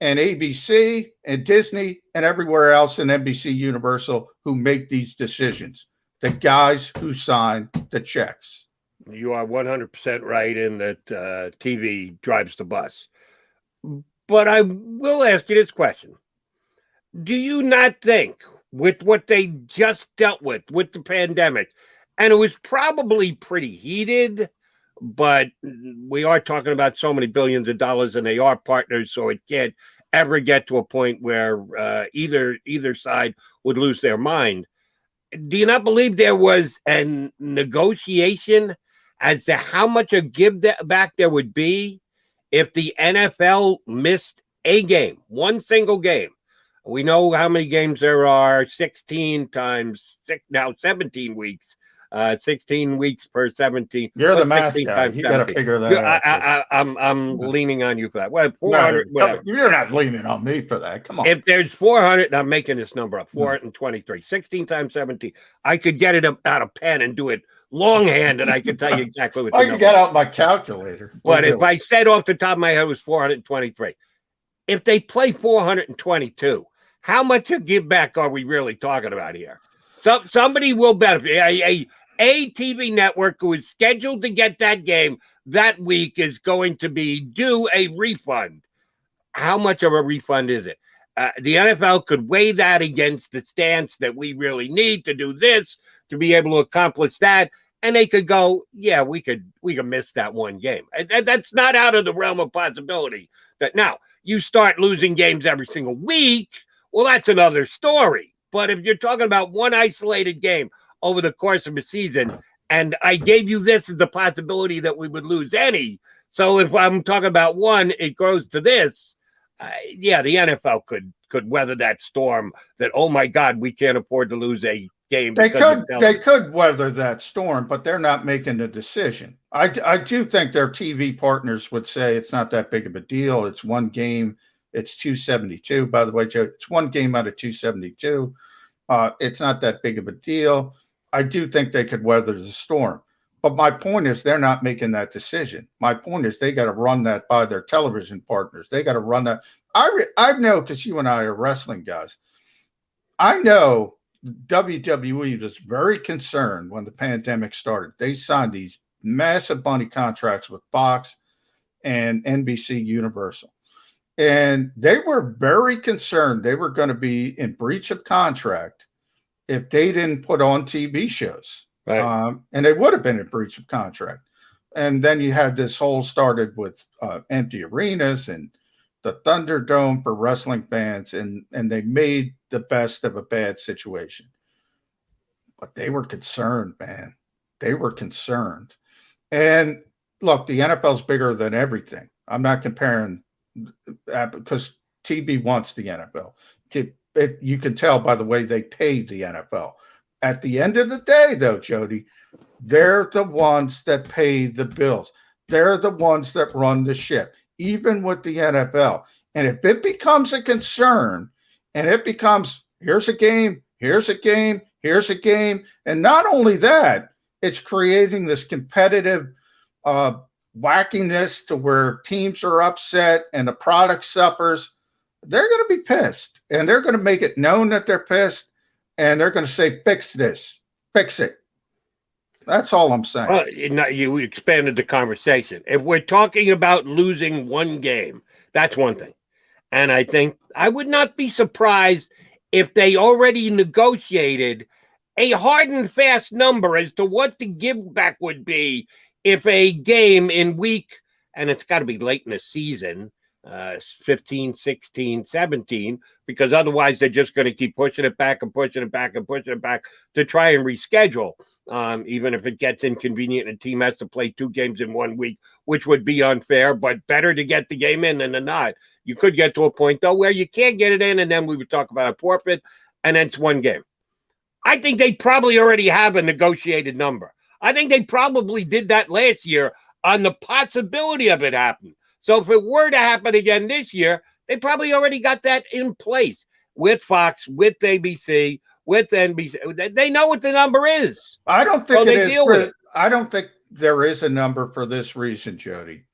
and ABC and Disney and everywhere else in NBC Universal who make these decisions. The guys who sign the checks. You are 100% right in that TV drives the bus. But I will ask you this question. Do you not think, with what they just dealt with the pandemic, and it was probably pretty heated, but we are talking about so many billions of dollars and they are partners, so it can't ever get to a point where either side would lose their mind. Do you not believe there was a negotiation as to how much a give back there would be if the NFL missed a game, one single game? We know how many games there are, 16 times 6, now 17 weeks. 16 weeks per 17. You're the math guy. You got to figure that out. I'm leaning on you for that. Well, 400. No, you're not leaning on me for that. Come on. If there's 400, and I'm making this number up, 423, 16 times 17. I could get it out of pen and do it longhand, and I can tell you exactly what. I can get out my calculator. But if I said off the top of my head it was 423, if they play 422, how much a give back are we really talking about here? Somebody will benefit. A TV network who is scheduled to get that game that week is going to be due a refund. How much of a refund is it? The NFL could weigh that against the stance that we really need to do this, to be able to accomplish that. And they could go, yeah, we could miss that one game. That's not out of the realm of possibility. That now you start losing games every single week. Well, that's another story. But if you're talking about one isolated game over the course of a season, and I gave you this as the possibility that we would lose any. So if I'm talking about one, it grows to this. Yeah, the NFL could could weather that storm. That, oh my God, we can't afford to lose a game. They could weather that storm, but they're not making the decision. I do think their TV partners would say it's not that big of a deal. It's one game. It's 272, by the way, Joe. It's one game out of 272. It's not that big of a deal. I do think they could weather the storm. But my point is they're not making that decision. My point is they got to run that by their television partners. They got to run that. I know, because you and I are wrestling guys. I know WWE was very concerned when the pandemic started. They signed these massive money contracts with Fox and NBC Universal. And they were very concerned they were going to be in breach of contract if they didn't put on TV shows. Right. And they would have been in breach of contract. And then you had this whole started with empty arenas and the Thunderdome for wrestling fans. And they made the best of a bad situation. But they were concerned, man. They were concerned. And look, the NFL's bigger than everything. I'm not comparing because TV wants the NFL. You can tell by the way they paid the NFL. At the end of the day, though, Jody, they're the ones that pay the bills. They're the ones that run the ship, even with the NFL. And if it becomes a concern, and it becomes, here's a game, here's a game, here's a game, and not only that, it's creating this competitive wackiness to where teams are upset and the product suffers, they're going to be pissed. And they're going to make it known that they're pissed. And they're going to say, fix this, fix it. That's all I'm saying. Well, you expanded the conversation. If we're talking about losing one game, that's one thing. And I think I would not be surprised if they already negotiated a hard and fast number as to what the give back would be if a game in week, and it's got to be late in the season, 15, 16, 17, because otherwise they're just going to keep pushing it back and pushing it back and pushing it back to try and reschedule, even if it gets inconvenient and a team has to play 2 games in 1 week, which would be unfair, but better to get the game in than to not. You could get to a point, though, where you can't get it in, and then we would talk about a forfeit, and then it's 1 game. I think they probably already have a negotiated number. I think they probably did that last year on the possibility of it happening. So if it were to happen again this year, they probably already got that in place with Fox, with ABC, with NBC. They know what the number is. I don't think it is. I don't think there is a number for this reason, Jody.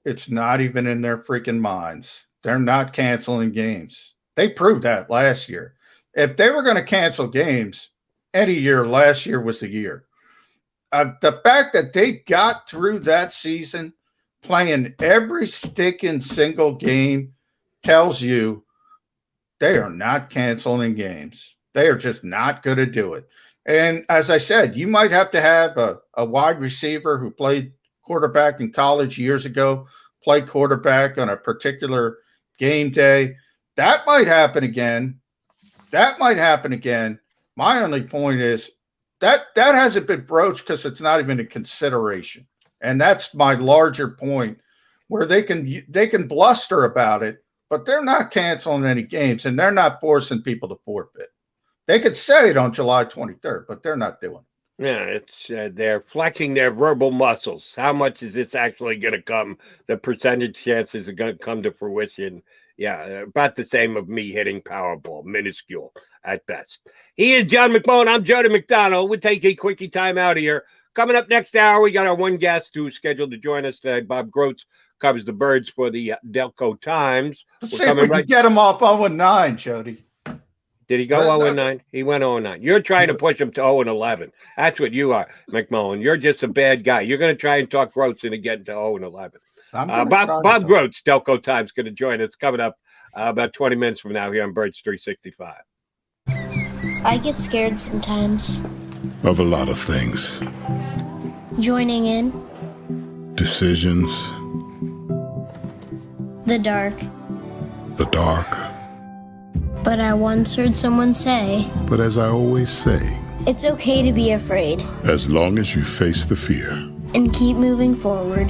It's not even in their freaking minds. They're not canceling games. They proved that last year. If they were going to cancel games any year, last year was the year. The fact that they got through that season playing every sticking single game tells you they are not canceling games. They are just not going to do it. And as I said, you might have to have a wide receiver who played quarterback in college years ago, play quarterback on a particular game day. That might happen again. My only point is that hasn't been broached because it's not even a consideration. And that's my larger point, where they can bluster about it, but they're not canceling any games and they're not forcing people to forfeit. They could say it on July 23rd, but they're not doing it. Yeah, it's they're flexing their verbal muscles. How much is this actually going to come? The percentage chances are going to come to fruition. Yeah, about the same of me hitting Powerball, minuscule at best. He is John McMullen. I'm Jody McDonald. We'll take a quickie time out of here. Coming up next hour, we got our one guest who's scheduled to join us today. Bob Groats covers the birds for the Delco Times. Let's see if we can get him off 0-9, Jody. Did he go 0-9? He went 0-9. You're trying to push him to 0-11. That's what you are, McMullen. You're just a bad guy. You're going to try and talk Groats into getting to 0-11. Bob Groats, Delco Times, going to join us coming up about 20 minutes from now here on Birds 365. I get scared sometimes. Of a lot of things. Joining in. Decisions. The dark. The dark. But I once heard someone say, But as I always say, it's okay to be afraid. As long as you face the fear. And keep moving forward.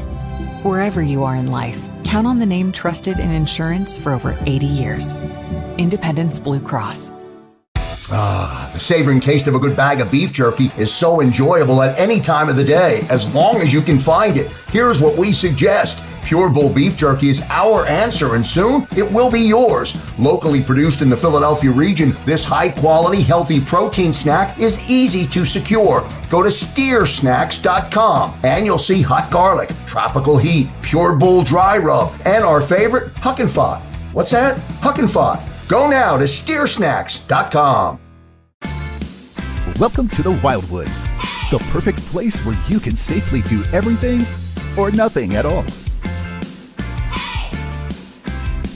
Wherever you are in life, count on the name trusted in insurance for over 80 years. Independence Blue Cross. The savoring taste of a good bag of beef jerky is so enjoyable at any time of the day, as long as you can find it. Here's what we suggest. Pure Bull beef jerky is our answer, and soon it will be yours. Locally produced in the Philadelphia region, this high-quality, healthy protein snack is easy to secure. Go to steersnacks.com, and you'll see hot garlic, tropical heat, Pure Bull dry rub, and our favorite, Huck and Fod. What's that? Huck and Fod. Go now to steersnacks.com. Welcome to the Wildwoods, the perfect place where you can safely do everything or nothing at all.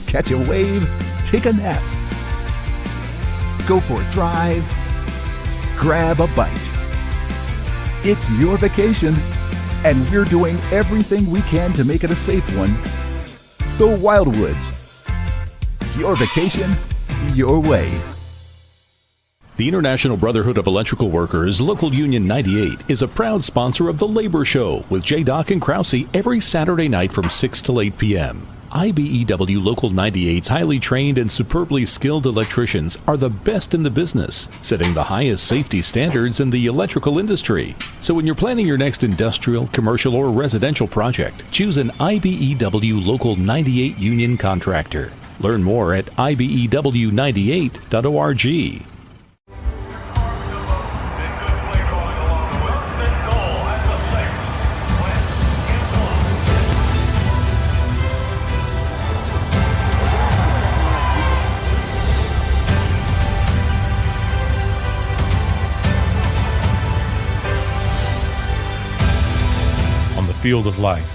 Catch a wave, take a nap, go for a drive, grab a bite. It's your vacation, and we're doing everything we can to make it a safe one. The Wildwoods. Your vacation, your way. The International Brotherhood of Electrical Workers, Local Union 98, is a proud sponsor of The Labor Show with J. and Krause every Saturday night from 6 till 8 p.m. IBEW Local 98's highly trained and superbly skilled electricians are the best in the business, setting the highest safety standards in the electrical industry. So when you're planning your next industrial, commercial, or residential project, choose an IBEW Local 98 union contractor. Learn more at ibew98.org. On the field of life,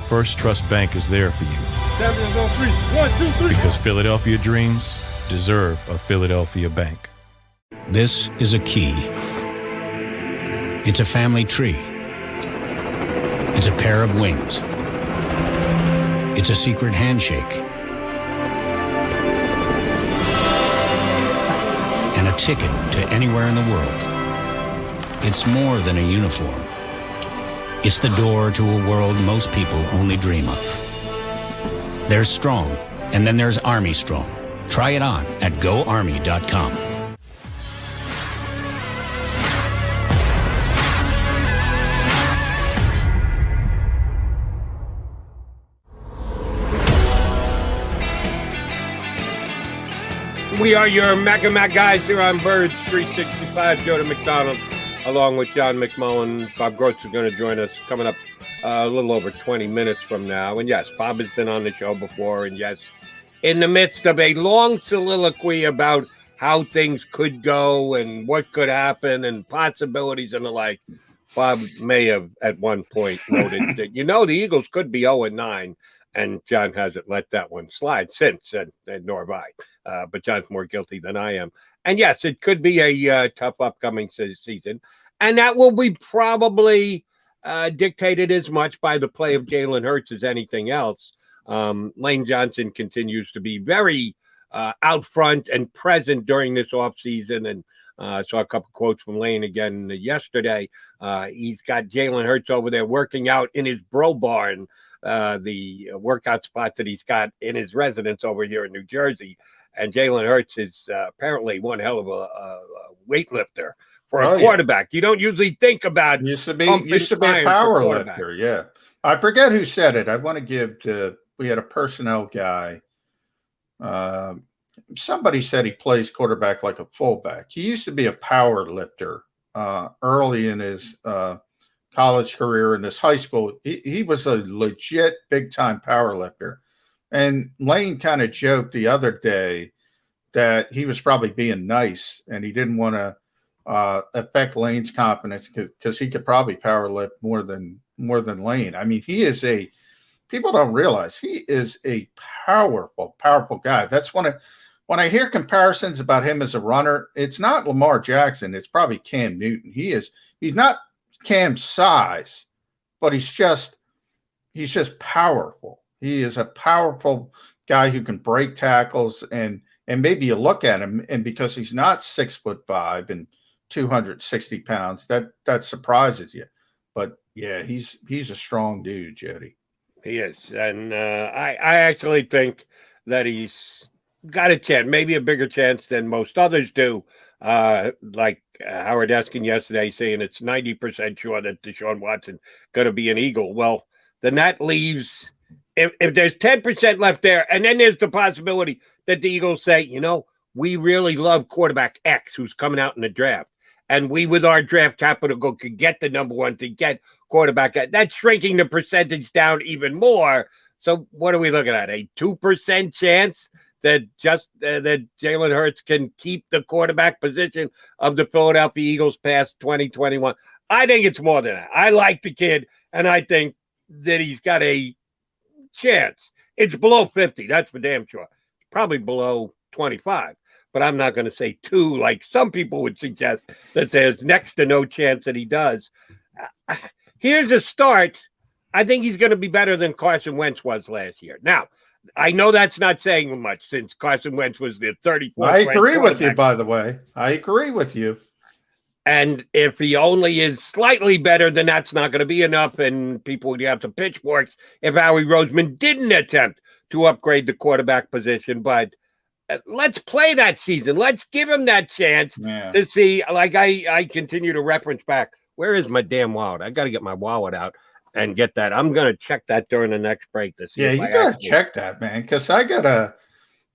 First Trust Bank is there for you. Champions on three. 1, 2, 3. Because Philadelphia dreams deserve a Philadelphia bank. This is a key. It's a family tree. It's a pair of wings. It's a secret handshake. And a ticket to anywhere in the world. It's more than a uniform. It's the door to a world most people only dream of. There's Strong, and then there's Army Strong. Try it on at GoArmy.com. We are your Mac guys here on Birds 365. Joe McDonald, along with John McMullen. Bob Groats is going to join us coming up a little over 20 minutes from now. And yes, Bob has been on the show before. And yes, in the midst of a long soliloquy about how things could go and what could happen and possibilities and the like, Bob may have at one point noted that, the Eagles could be 0-9. And John hasn't let that one slide since, and nor have I. But John's more guilty than I am. And yes, it could be a tough upcoming season. And that will be probably dictated as much by the play of Jalen Hurts as anything else. Lane Johnson continues to be very out front and present during this offseason. And saw a couple quotes from Lane again yesterday. He's got Jalen Hurts over there working out in his bro barn, the workout spot that he's got in his residence over here in New Jersey. And Jalen Hurts is apparently one hell of a weightlifter for a quarterback. Yeah. You don't usually think about used to be a power lifter. Yeah, I forget who said it. I want to give we had a personnel guy. Somebody said he plays quarterback like a fullback. He used to be a power lifter early in his college career. In his high school, he was a legit big time power lifter. And Lane kind of joked the other day that he was probably being nice and he didn't want to affect Lane's confidence because he could probably power lift more than Lane. I mean, people don't realize he is a powerful guy. That's when I hear comparisons about him as a runner, it's not Lamar Jackson. It's probably Cam Newton. He's not Cam's size, but he's just powerful. He is a powerful guy who can break tackles, and maybe you look at him, and because he's not 6'5" and 260 pounds, that surprises you. But yeah, he's a strong dude, Jody. He is, and I actually think that he's got a chance, maybe a bigger chance than most others do. Like Howard Eskin yesterday saying it's 90% sure that Deshaun Watson going to be an Eagle. Well, then that leaves, if there's 10% left there, and then there's the possibility that the Eagles say, you know, we really love quarterback X who's coming out in the draft. And we, with our draft capital, could get the number one to get quarterback. That's shrinking the percentage down even more. So what are we looking at? A 2% chance that that Jalen Hurts can keep the quarterback position of the Philadelphia Eagles past 2021. I think it's more than that. I like the kid, and I think that he's got a chance. It's below 50. That's for damn sure. Probably below 25. But I'm not going to say 2 like some people would suggest that there's next to no chance that he does. Here's a start. I think he's going to be better than Carson Wentz was last year. Now, I know that's not saying much since Carson Wentz was the 34th. I agree with you, by the way. I agree with you. And if he only is slightly better, then that's not going to be enough. And people would have to pitchforks if Howie Roseman didn't attempt to upgrade the quarterback position. But let's play that season. Let's give him that chance to see. Like I continue to reference back. Where is my damn wallet? I got to get my wallet out and get that. I'm going to check that during the next break to see. Yeah, you got to check that, man, because I got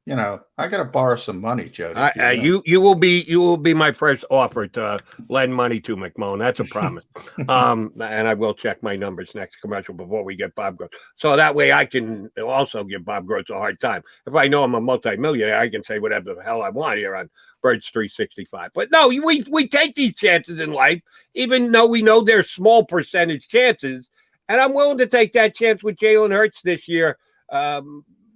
to borrow some money, Jody. You will be my first offer to lend money to McMullen. That's a promise. And I will check my numbers next commercial before we get Bob Groats. So that way I can also give Bob Groats a hard time. If I know I'm a multimillionaire, I can say whatever the hell I want here on Birds 365. But no, we take these chances in life, even though we know they're small percentage chances. And I'm willing to take that chance with Jalen Hurts this year.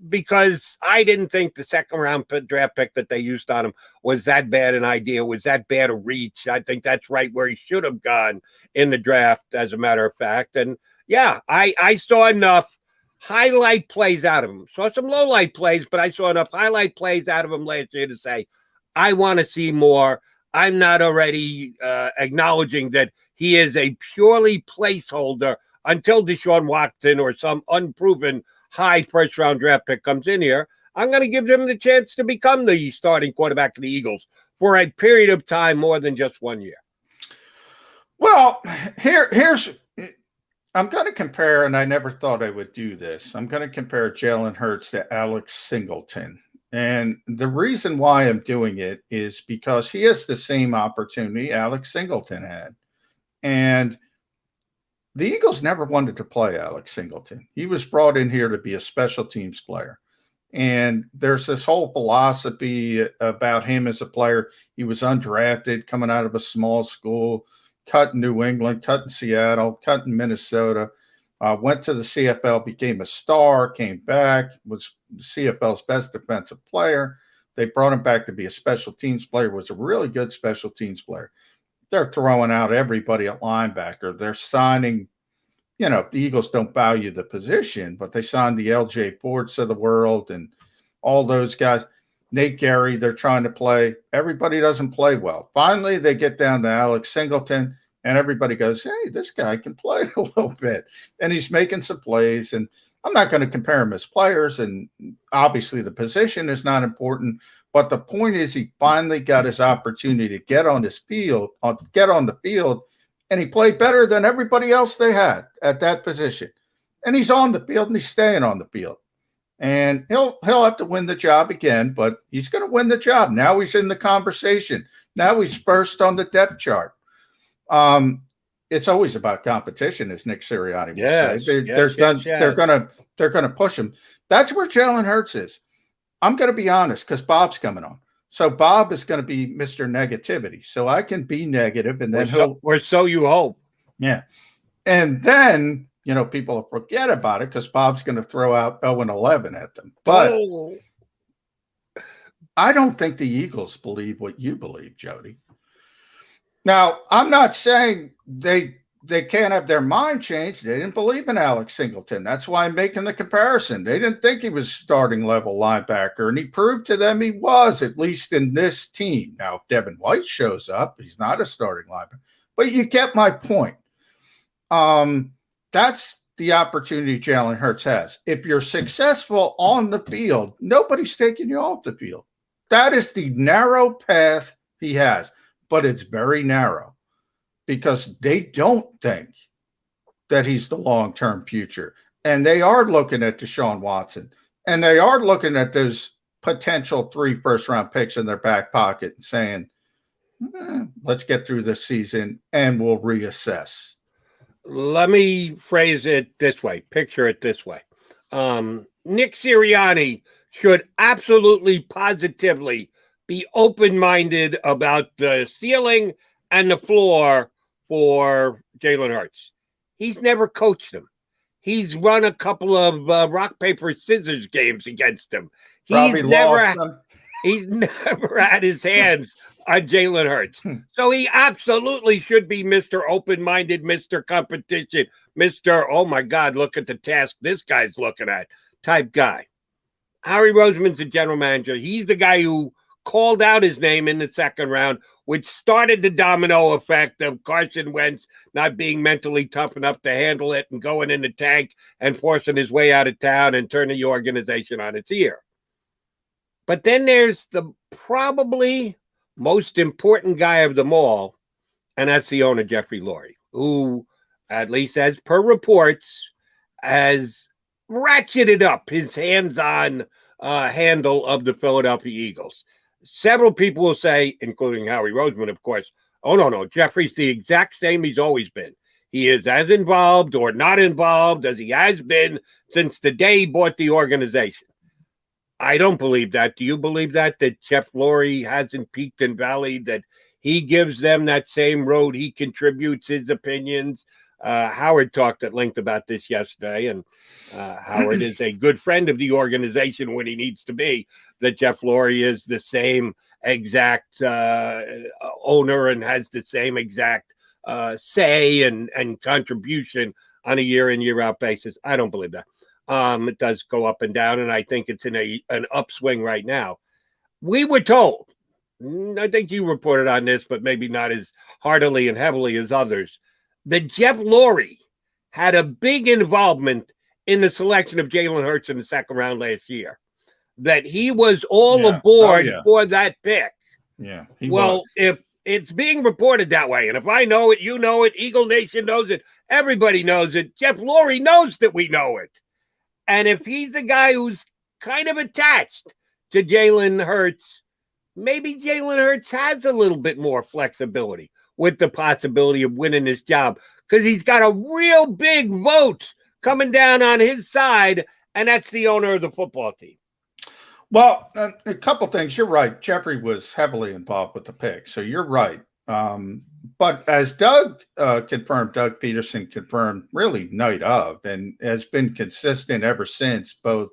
Because I didn't think the second round draft pick that they used on him was that bad an idea, was that bad a reach. I think that's right where he should have gone in the draft, as a matter of fact. And yeah, I saw enough highlight plays out of him. Saw some low light plays, but I saw enough highlight plays out of him last year to say, I want to see more. I'm not already acknowledging that he is a purely placeholder until Deshaun Watson or some unproven high first-round draft pick comes in here. I'm going to give them the chance to become the starting quarterback of the Eagles for a period of time more than just 1 year. Well, here's I'm going to compare, and I never thought I would do this. I'm going to compare Jalen Hurts to Alex Singleton. And the reason why I'm doing it is because he has the same opportunity Alex Singleton had. And the Eagles never wanted to play Alex Singleton. He was brought in here to be a special teams player. And there's this whole philosophy about him as a player. He was undrafted, coming out of a small school, cut in New England, cut in Seattle, cut in Minnesota, went to the CFL, became a star, came back, was CFL's best defensive player. They brought him back to be a special teams player, was a really good special teams player. They're throwing out everybody at linebacker. They're signing, the Eagles don't value the position, but they signed the LJ Fords of the world and all those guys. Nate Gary, they're trying to play. Everybody doesn't play well. Finally, they get down to Alex Singleton, and everybody goes, hey, this guy can play a little bit. And he's making some plays. And I'm not going to compare him as players, and obviously the position is not important. But the point is, he finally got his opportunity to get on the field, and he played better than everybody else they had at that position. And he's on the field, and he's staying on the field. And he'll have to win the job again, but he's going to win the job. Now he's in the conversation. Now he's first on the depth chart. It's always about competition, as Nick Sirianni would say. They're going to push him. That's where Jalen Hurts is. I'm going to be honest, because Bob's coming on. So Bob is going to be Mr. Negativity. So I can be negative, and then or so you hope. Yeah. And then, people will forget about it because Bob's going to throw out 0-11 at them. But I don't think the Eagles believe what you believe, Jody. Now, I'm not saying they can't have their mind changed. They didn't believe in Alex Singleton. That's why I'm making the comparison. They didn't think he was starting level linebacker, and he proved to them he was, at least in this team. Now, if Devin White shows up, he's not a starting linebacker. But you get my point. That's the opportunity Jalen Hurts has. If you're successful on the field, nobody's taking you off the field. That is the narrow path he has, but it's very narrow because they don't think that he's the long-term future. And they are looking at Deshaun Watson, and they are looking at those potential 3 first-round picks in their back pocket and saying, let's get through this season and we'll reassess. Let me phrase it this way, picture it this way. Nick Sirianni should absolutely, positively be open-minded about the ceiling and the floor for Jalen Hurts. He's never coached him. He's run a couple of rock, paper, scissors games against him. He's never had his hands on Jalen Hurts. So he absolutely should be Mr. Open-minded, Mr. Competition, Mr. Oh my God, look at the task this guy's looking at type guy. Howie Roseman's the general manager. He's the guy who called out his name in the second round, which started the domino effect of Carson Wentz not being mentally tough enough to handle it and going in the tank and forcing his way out of town and turning the organization on its ear. But then there's the probably most important guy of them all, and that's the owner, Jeffrey Lurie, who, at least as per reports, has ratcheted up his hands-on handle of the Philadelphia Eagles. Several people will say, including Howie Roseman, of course, oh, no, Jeffrey's the exact same he's always been. He is as involved or not involved as he has been since the day he bought the organization. I don't believe that. Do you believe that Jeff Lurie hasn't peaked and valleyed, that he gives them that same road, he contributes his opinions? Howard talked at length about this yesterday, and Howard is a good friend of the organization when he needs to be, that Jeff Lurie is the same exact owner and has the same exact say and contribution on a year in, year out basis. I don't believe that. It does go up and down, and I think it's in an upswing right now. We were told, I think you reported on this, but maybe not as heartily and heavily as others, that Jeff Lurie had a big involvement in the selection of Jalen Hurts in the second round last year, that he was all aboard for that pick. Yeah. If it's being reported that way, and if I know it, you know it, Eagle Nation knows it, everybody knows it, Jeff Lurie knows that we know it. And if he's the guy who's kind of attached to Jalen Hurts, maybe Jalen Hurts has a little bit more flexibility with the possibility of winning this job, because he's got a real big vote coming down on his side, and that's the owner of the football team. Well, a couple things. You're right. Jeffrey was heavily involved with the pick, so you're right. But as Doug Peterson confirmed really night of, and has been consistent ever since, both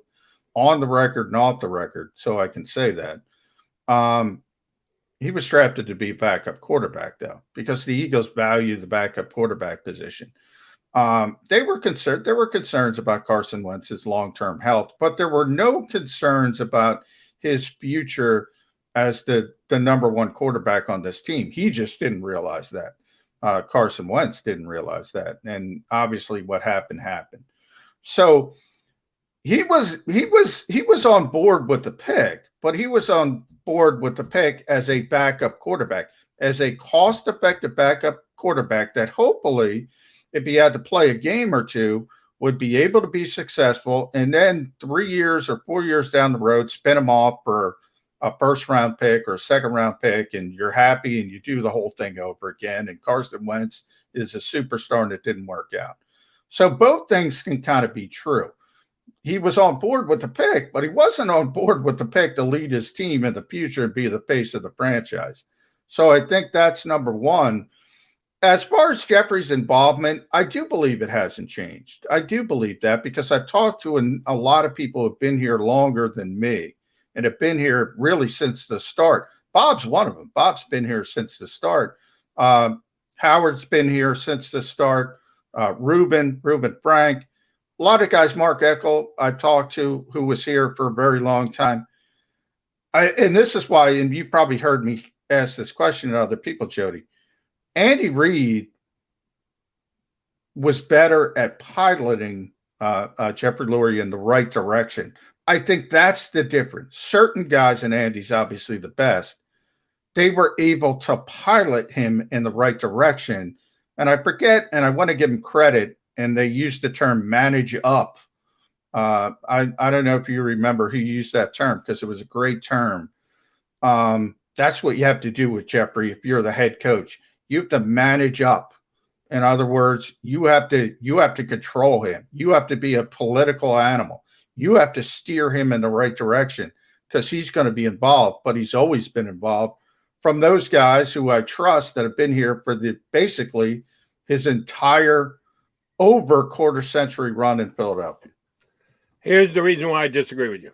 on the record and off the record, so I can say that, he was drafted to be backup quarterback, though, because the Eagles value the backup quarterback position. There were concerns about Carson Wentz's long-term health, but there were no concerns about his future as the number one quarterback on this team. He just didn't realize that. Carson Wentz didn't realize that. And obviously what happened. So he was on board with the pick, but he was on board with the pick as a backup quarterback, as a cost-effective backup quarterback that hopefully, if he had to play a game or two, would be able to be successful, and then 3 years or 4 years down the road, spin him off for a first-round pick or a second-round pick, and you're happy and you do the whole thing over again. And Carson Wentz is a superstar and it didn't work out. So both things can kind of be true. He was on board with the pick, but he wasn't on board with the pick to lead his team in the future and be the face of the franchise. So I think that's number one. As far as Jeffrey's involvement, I do believe it hasn't changed. I do believe that because I've talked to a lot of people who have been here longer than me and have been here really since the start. Bob's one of them. Bob's been here since the start. Howard's been here since the start. Ruben Frank. A lot of guys, Mark Eckel, I talked to, who was here for a very long time. And this is why, and you probably heard me ask this question to other people, Jody. Andy Reid was better at piloting Jeffrey Lurie in the right direction. I think that's the difference. Certain guys, and Andy's obviously the best, they were able to pilot him in the right direction. And I forget, and I want to give him credit, and they used the term manage up. I don't know if you remember who used that term, because it was a great term. That's what you have to do with Jeffrey if you're the head coach. You have to manage up. In other words, you have to control him. You have to be a political animal. You have to steer him in the right direction, because he's going to be involved, but he's always been involved from those guys who I trust that have been here for basically his entire over quarter century run in Philadelphia. Here's the reason why I disagree with you.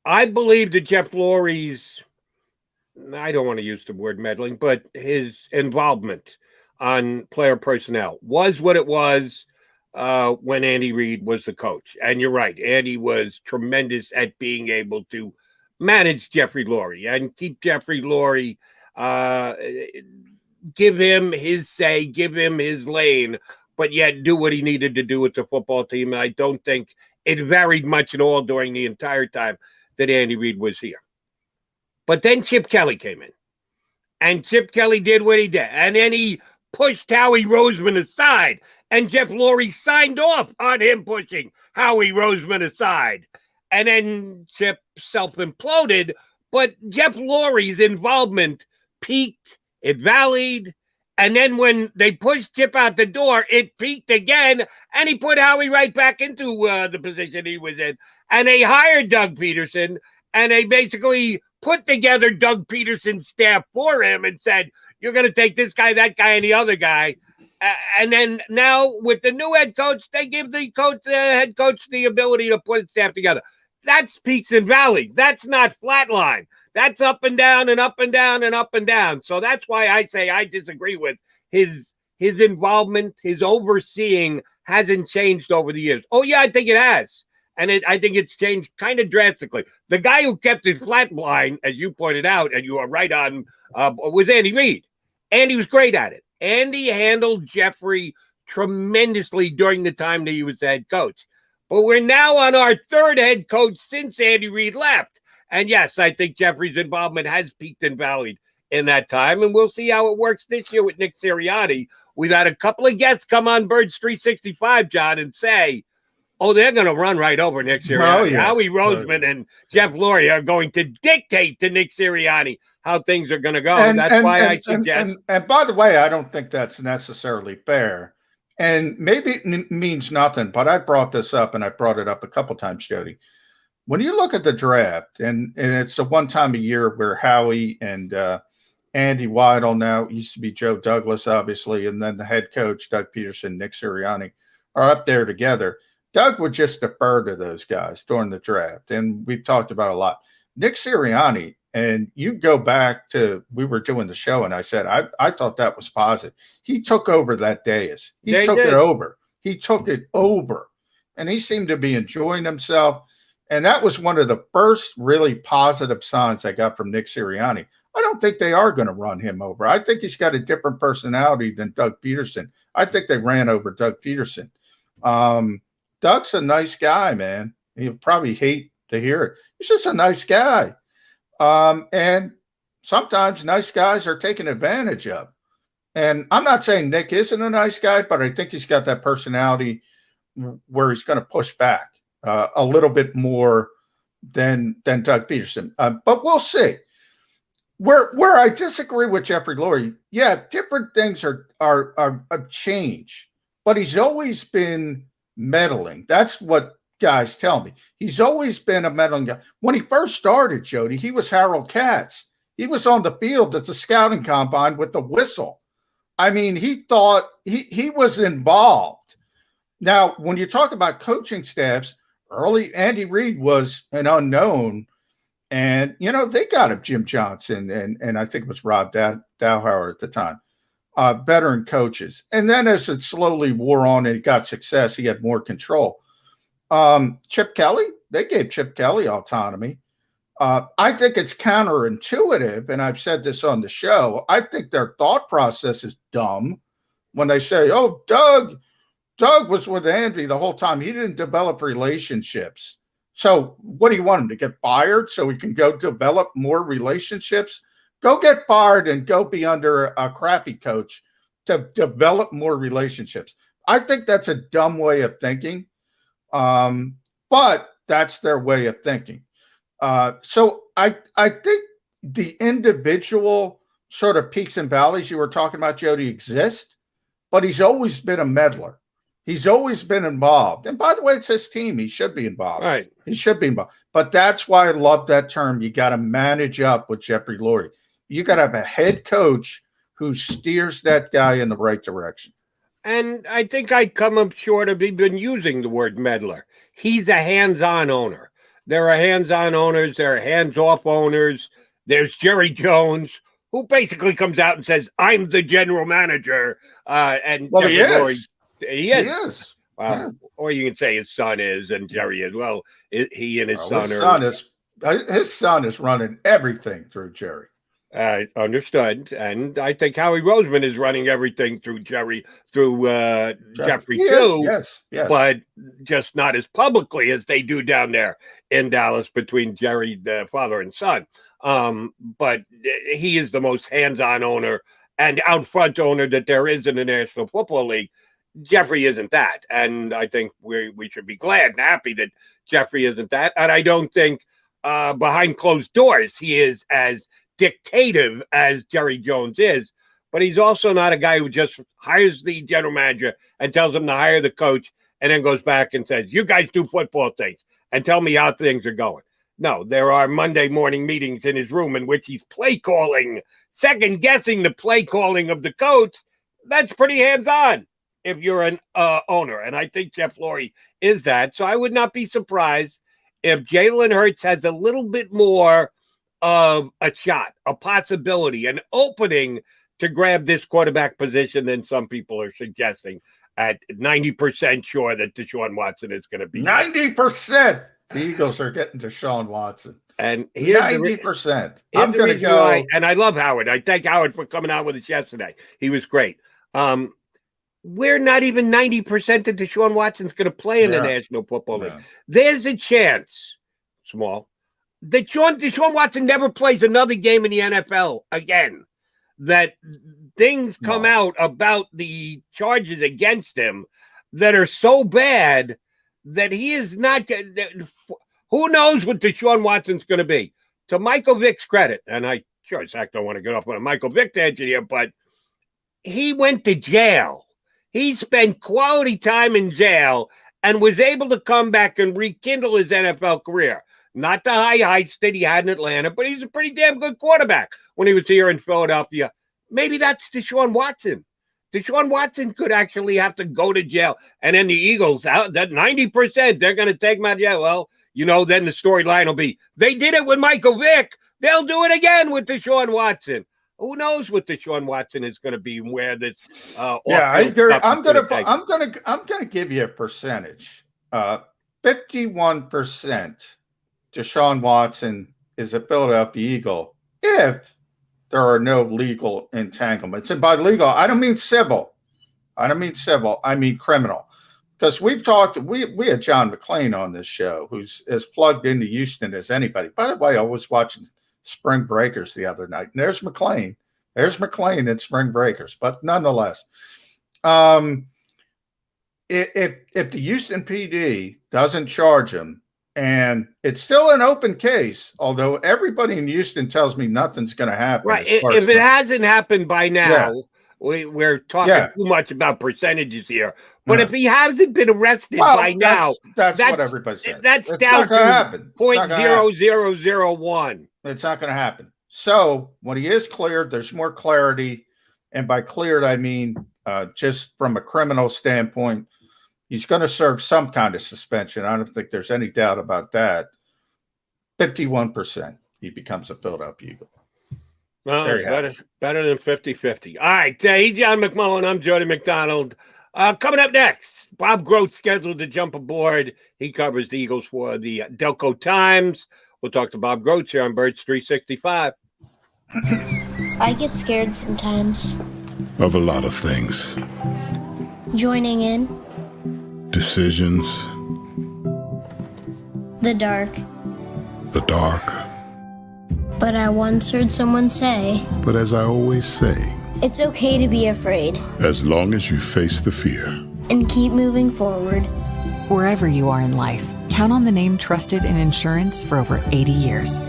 I believe that Jeff Lurie's, I don't want to use the word meddling, but his involvement on player personnel was what it was when Andy Reid was the coach. And you're right, Andy was tremendous at being able to manage Jeffrey Lurie and keep Jeffrey Lurie, give him his say, give him his lane, but yet do what he needed to do with the football team. And I don't think it varied much at all during the entire time that Andy Reid was here. But then Chip Kelly came in, and Chip Kelly did what he did. And then he pushed Howie Roseman aside, and Jeff Lurie signed off on him pushing Howie Roseman aside. And then Chip self-imploded, but Jeff Lurie's involvement peaked, it valleyed, and then when they pushed Chip out the door, it peaked again, and he put Howie right back into the position he was in. And they hired Doug Peterson, and they basically put together Doug Peterson's staff for him and said, you're going to take this guy, that guy, and the other guy. And then now with the new head coach, they give the head coach the ability to put his staff together. That's peaks and valleys. That's not flatline. That's up and down and up and down and up and down. So that's why I say I disagree with his involvement. His overseeing hasn't changed over the years. Oh, yeah, I think it has. And I think it's changed kind of drastically. The guy who kept it flatline, as you pointed out, and you are right on, was Andy Reid. Andy was great at it. Andy handled Jeffrey tremendously during the time that he was the head coach. But we're now on our third head coach since Andy Reid left. And yes, I think Jeffrey's involvement has peaked and valleyed in that time. And we'll see how it works this year with Nick Sirianni. We've had a couple of guests come on Birds 365, John, and say, oh, they're going to run right over Nick Sirianni. Oh, yeah. Howie Roseman and Jeff Lurie are going to dictate to Nick Sirianni how things are going to go. And that's why I suggest. And by the way, I don't think that's necessarily fair. And maybe it means nothing, but I brought this up, and I brought it up a couple times, Jody. When you look at the draft, and it's a one time a year where Howie and Andy Weidel, now used to be Joe Douglas, obviously, and then the head coach, Doug Peterson, Nick Sirianni, are up there together. Doug would just defer to those guys during the draft, and we've talked about a lot. Nick Sirianni, and you go back to, we were doing the show, and I said, I thought that was positive. He took over that dais. He took it over. He took it over, and he seemed to be enjoying himself. And that was one of the first really positive signs I got from Nick Sirianni. I don't think they are going to run him over. I think he's got a different personality than Doug Peterson. I think they ran over Doug Peterson. Doug's a nice guy, man. He'll probably hate to hear it. He's just a nice guy. And sometimes nice guys are taken advantage of. And I'm not saying Nick isn't a nice guy, but I think he's got that personality where he's going to push back a little bit more than Doug Peterson. But we'll see. Where I disagree with Jeffrey Lurie, yeah, different things are changed, but he's always been meddling. That's what guys tell me. He's always been a meddling guy. When he first started, Jody, he was Harold Katz. He was on the field at the scouting combine with the whistle. I mean, he thought he was involved. Now, when you talk about coaching staffs, early Andy Reid was an unknown. And, you know, they got him Jim Johnson and I think it was Rob Dowhauer at the time, veteran coaches. And then as it slowly wore on and he got success, he had more control. Chip Kelly, they gave Chip Kelly autonomy. I think it's counterintuitive, and I've said this on the show. I think their thought process is dumb when they say, oh, Doug was with Andy the whole time. He didn't develop relationships. So what do you want him to get fired so he can go develop more relationships? Go get fired and go be under a crappy coach to develop more relationships. I think that's a dumb way of thinking, but that's their way of thinking. So I think the individual sort of peaks and valleys you were talking about, Jody, exist, but he's always been a meddler. He's always been involved. And by the way, it's his team. He should be involved. Right. He should be involved. But that's why I love that term. You got to manage up with Jeffrey Lurie. You got to have a head coach who steers that guy in the right direction. And I think I'd come up short of even using the word meddler. He's a hands-on owner. There are hands-on owners. There are hands-off owners. There's Jerry Jones, who basically comes out and says, I'm the general manager. And well, Jeffrey Lurie, he is. Yeah. Or you can say his son is, and Jerry is. Well, he and his son are. His son is running everything through Jerry. Understood. And I think Howie Roseman is running everything through Jeffrey too. Yes. But just not as publicly as they do down there in Dallas between Jerry, the father and son. But he is the most hands-on owner and out front owner that there is in the National Football League. Jeffrey isn't that. And I think we should be glad and happy that Jeffrey isn't that. And I don't think behind closed doors he is as dictative as Jerry Jones is, but he's also not a guy who just hires the general manager and tells him to hire the coach and then goes back and says, you guys do football things and tell me how things are going. No, there are Monday morning meetings in his room in which he's play calling, second guessing the play calling of the coach. That's pretty hands-on if you're an owner. And I think Jeff Lurie is that. So I would not be surprised if Jalen Hurts has a little bit more of a shot, a possibility, an opening to grab this quarterback position than some people are suggesting at 90% sure that Deshaun Watson is going to be 90%. The Eagles are getting Deshaun Watson. And 90%. I'm going to go. And I love Howard. I thank Howard for coming out with us yesterday. He was great. We're not even 90% that Deshaun Watson's going to play in the National Football League. There's a chance, small, that Deshaun Watson never plays another game in the NFL again. That things come out about the charges against him that are so bad that he is not. Who knows what Deshaun Watson's going to be? To Michael Vick's credit, and I sure as heck don't want to get off on a Michael Vick tangent here, but he went to jail. He spent quality time in jail and was able to come back and rekindle his NFL career. Not the high heights that he had in Atlanta, but he's a pretty damn good quarterback when he was here in Philadelphia. Maybe that's Deshaun Watson. Deshaun Watson could actually have to go to jail. And then the Eagles, out that 90%, they're going to take him out of jail. Well, then the storyline will be, they did it with Michael Vick. They'll do it again with Deshaun Watson. Who knows what Deshaun Watson is going to be and where this I agree. I'm going to give you a percentage. 51%. Deshaun Watson is a Philadelphia Eagle if there are no legal entanglements. And by legal, I don't mean civil. I mean criminal. Because we've talked, we had John McMullen on this show, who's as plugged into Houston as anybody. By the way, I was watching Spring Breakers the other night, and there's McMullen. There's McMullen in Spring Breakers. But nonetheless, if the Houston PD doesn't charge him, and it's still an open case, although everybody in Houston tells me nothing's going to happen. Right. If it hasn't happened by now, we're talking too much about percentages here. But if he hasn't been arrested by now, that's what everybody says. That's it's down not gonna to happen. 0.0001. It's not going to happen. So when he is cleared, there's more clarity. And by cleared, I mean just from a criminal standpoint, he's going to serve some kind of suspension. I don't think there's any doubt about that. 51%, he becomes a Philadelphia Eagle. Well, it's better than 50-50. All right, he's John McMullen. I'm Jody McDonald. Coming up next, Bob Groats scheduled to jump aboard. He covers the Eagles for the Delco Times. We'll talk to Bob Groats here on Birds 365. I get scared sometimes. of a lot of things. Joining in. Decisions. The dark. The dark. But I once heard someone say, But as I always say, it's okay to be afraid. as long as you face the fear. And keep moving forward. Wherever you are in life, count on the name trusted in insurance for over 80 years.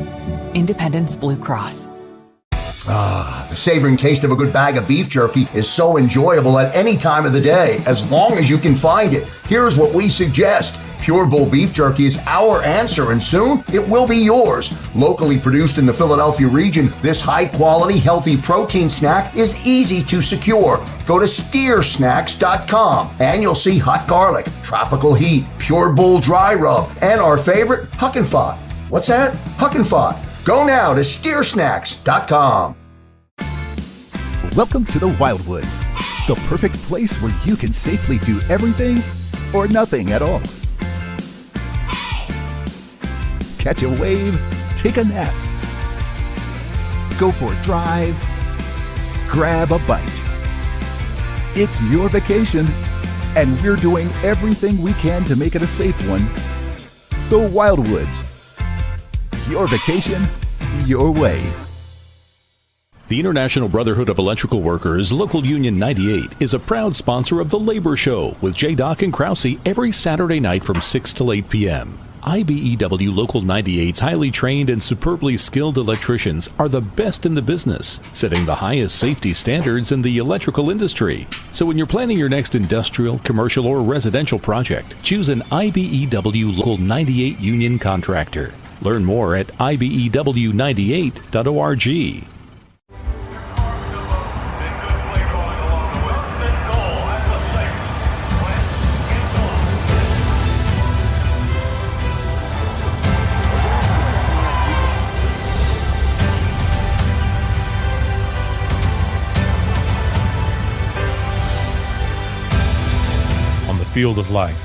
Independence Blue Cross. The savoring taste of a good bag of beef jerky is so enjoyable at any time of the day, as long as you can find it. Here's what we suggest. Pure Bull beef jerky is our answer, and soon it will be yours. Locally produced in the Philadelphia region, this high-quality, healthy protein snack is easy to secure. Go to steersnacks.com, and you'll see hot garlic, tropical heat, Pure Bull dry rub, and our favorite, Huck and Fod. What's that? Huck and Fod. Go now to steersnacks.com. Welcome to the Wildwoods, the perfect place where you can safely do everything or nothing at all. Catch a wave, take a nap, go for a drive, grab a bite. It's your vacation, and we're doing everything we can to make it a safe one. The Wildwoods. Your vacation, your way. The International Brotherhood of Electrical Workers, Local Union 98, is a proud sponsor of The Labor Show with J. and Krause every Saturday night from 6 till 8 p.m. IBEW Local 98's highly trained and superbly skilled electricians are the best in the business, setting the highest safety standards in the electrical industry. So when you're planning your next industrial, commercial, or residential project, choose an IBEW Local 98 union contractor. Learn more at ibew98.org. Field of life,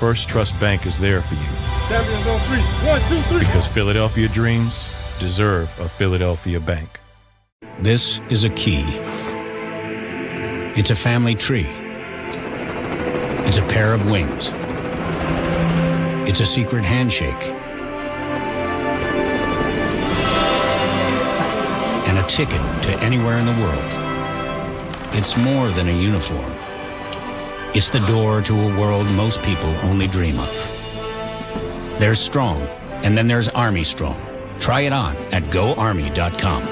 First Trust Bank is there for you. Champions on 3, 1, 2, 3. Because Philadelphia dreams deserve a Philadelphia bank. This is a key. It's a family tree. It's a pair of wings. It's a secret handshake. And a ticket to anywhere in the world. It's more than a uniform. It's the door to a world most people only dream of. There's Strong, and then there's Army Strong. Try it on at GoArmy.com.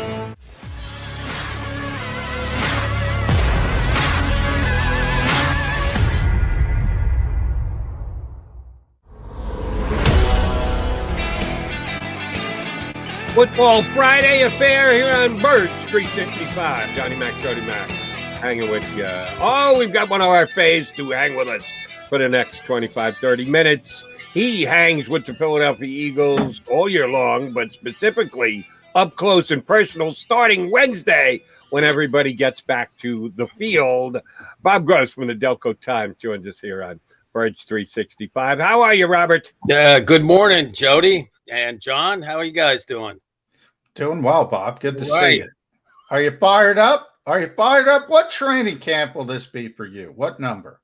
Football Friday affair here on Birds 365. Johnny Mac, Jody Mac, hanging with you. Oh, we've got one of our faves to hang with us for the next 25, 30 minutes. He hangs with the Philadelphia Eagles all year long, but specifically up close and personal starting Wednesday when everybody gets back to the field. Bob Groats from the Delco Times joins us here on Birds 365. How are you, Robert? Good morning, Jody and John. How are you guys doing? Doing well, Bob. Good to see you. Are you fired up? Are you fired up? What training camp will this be for you? What number?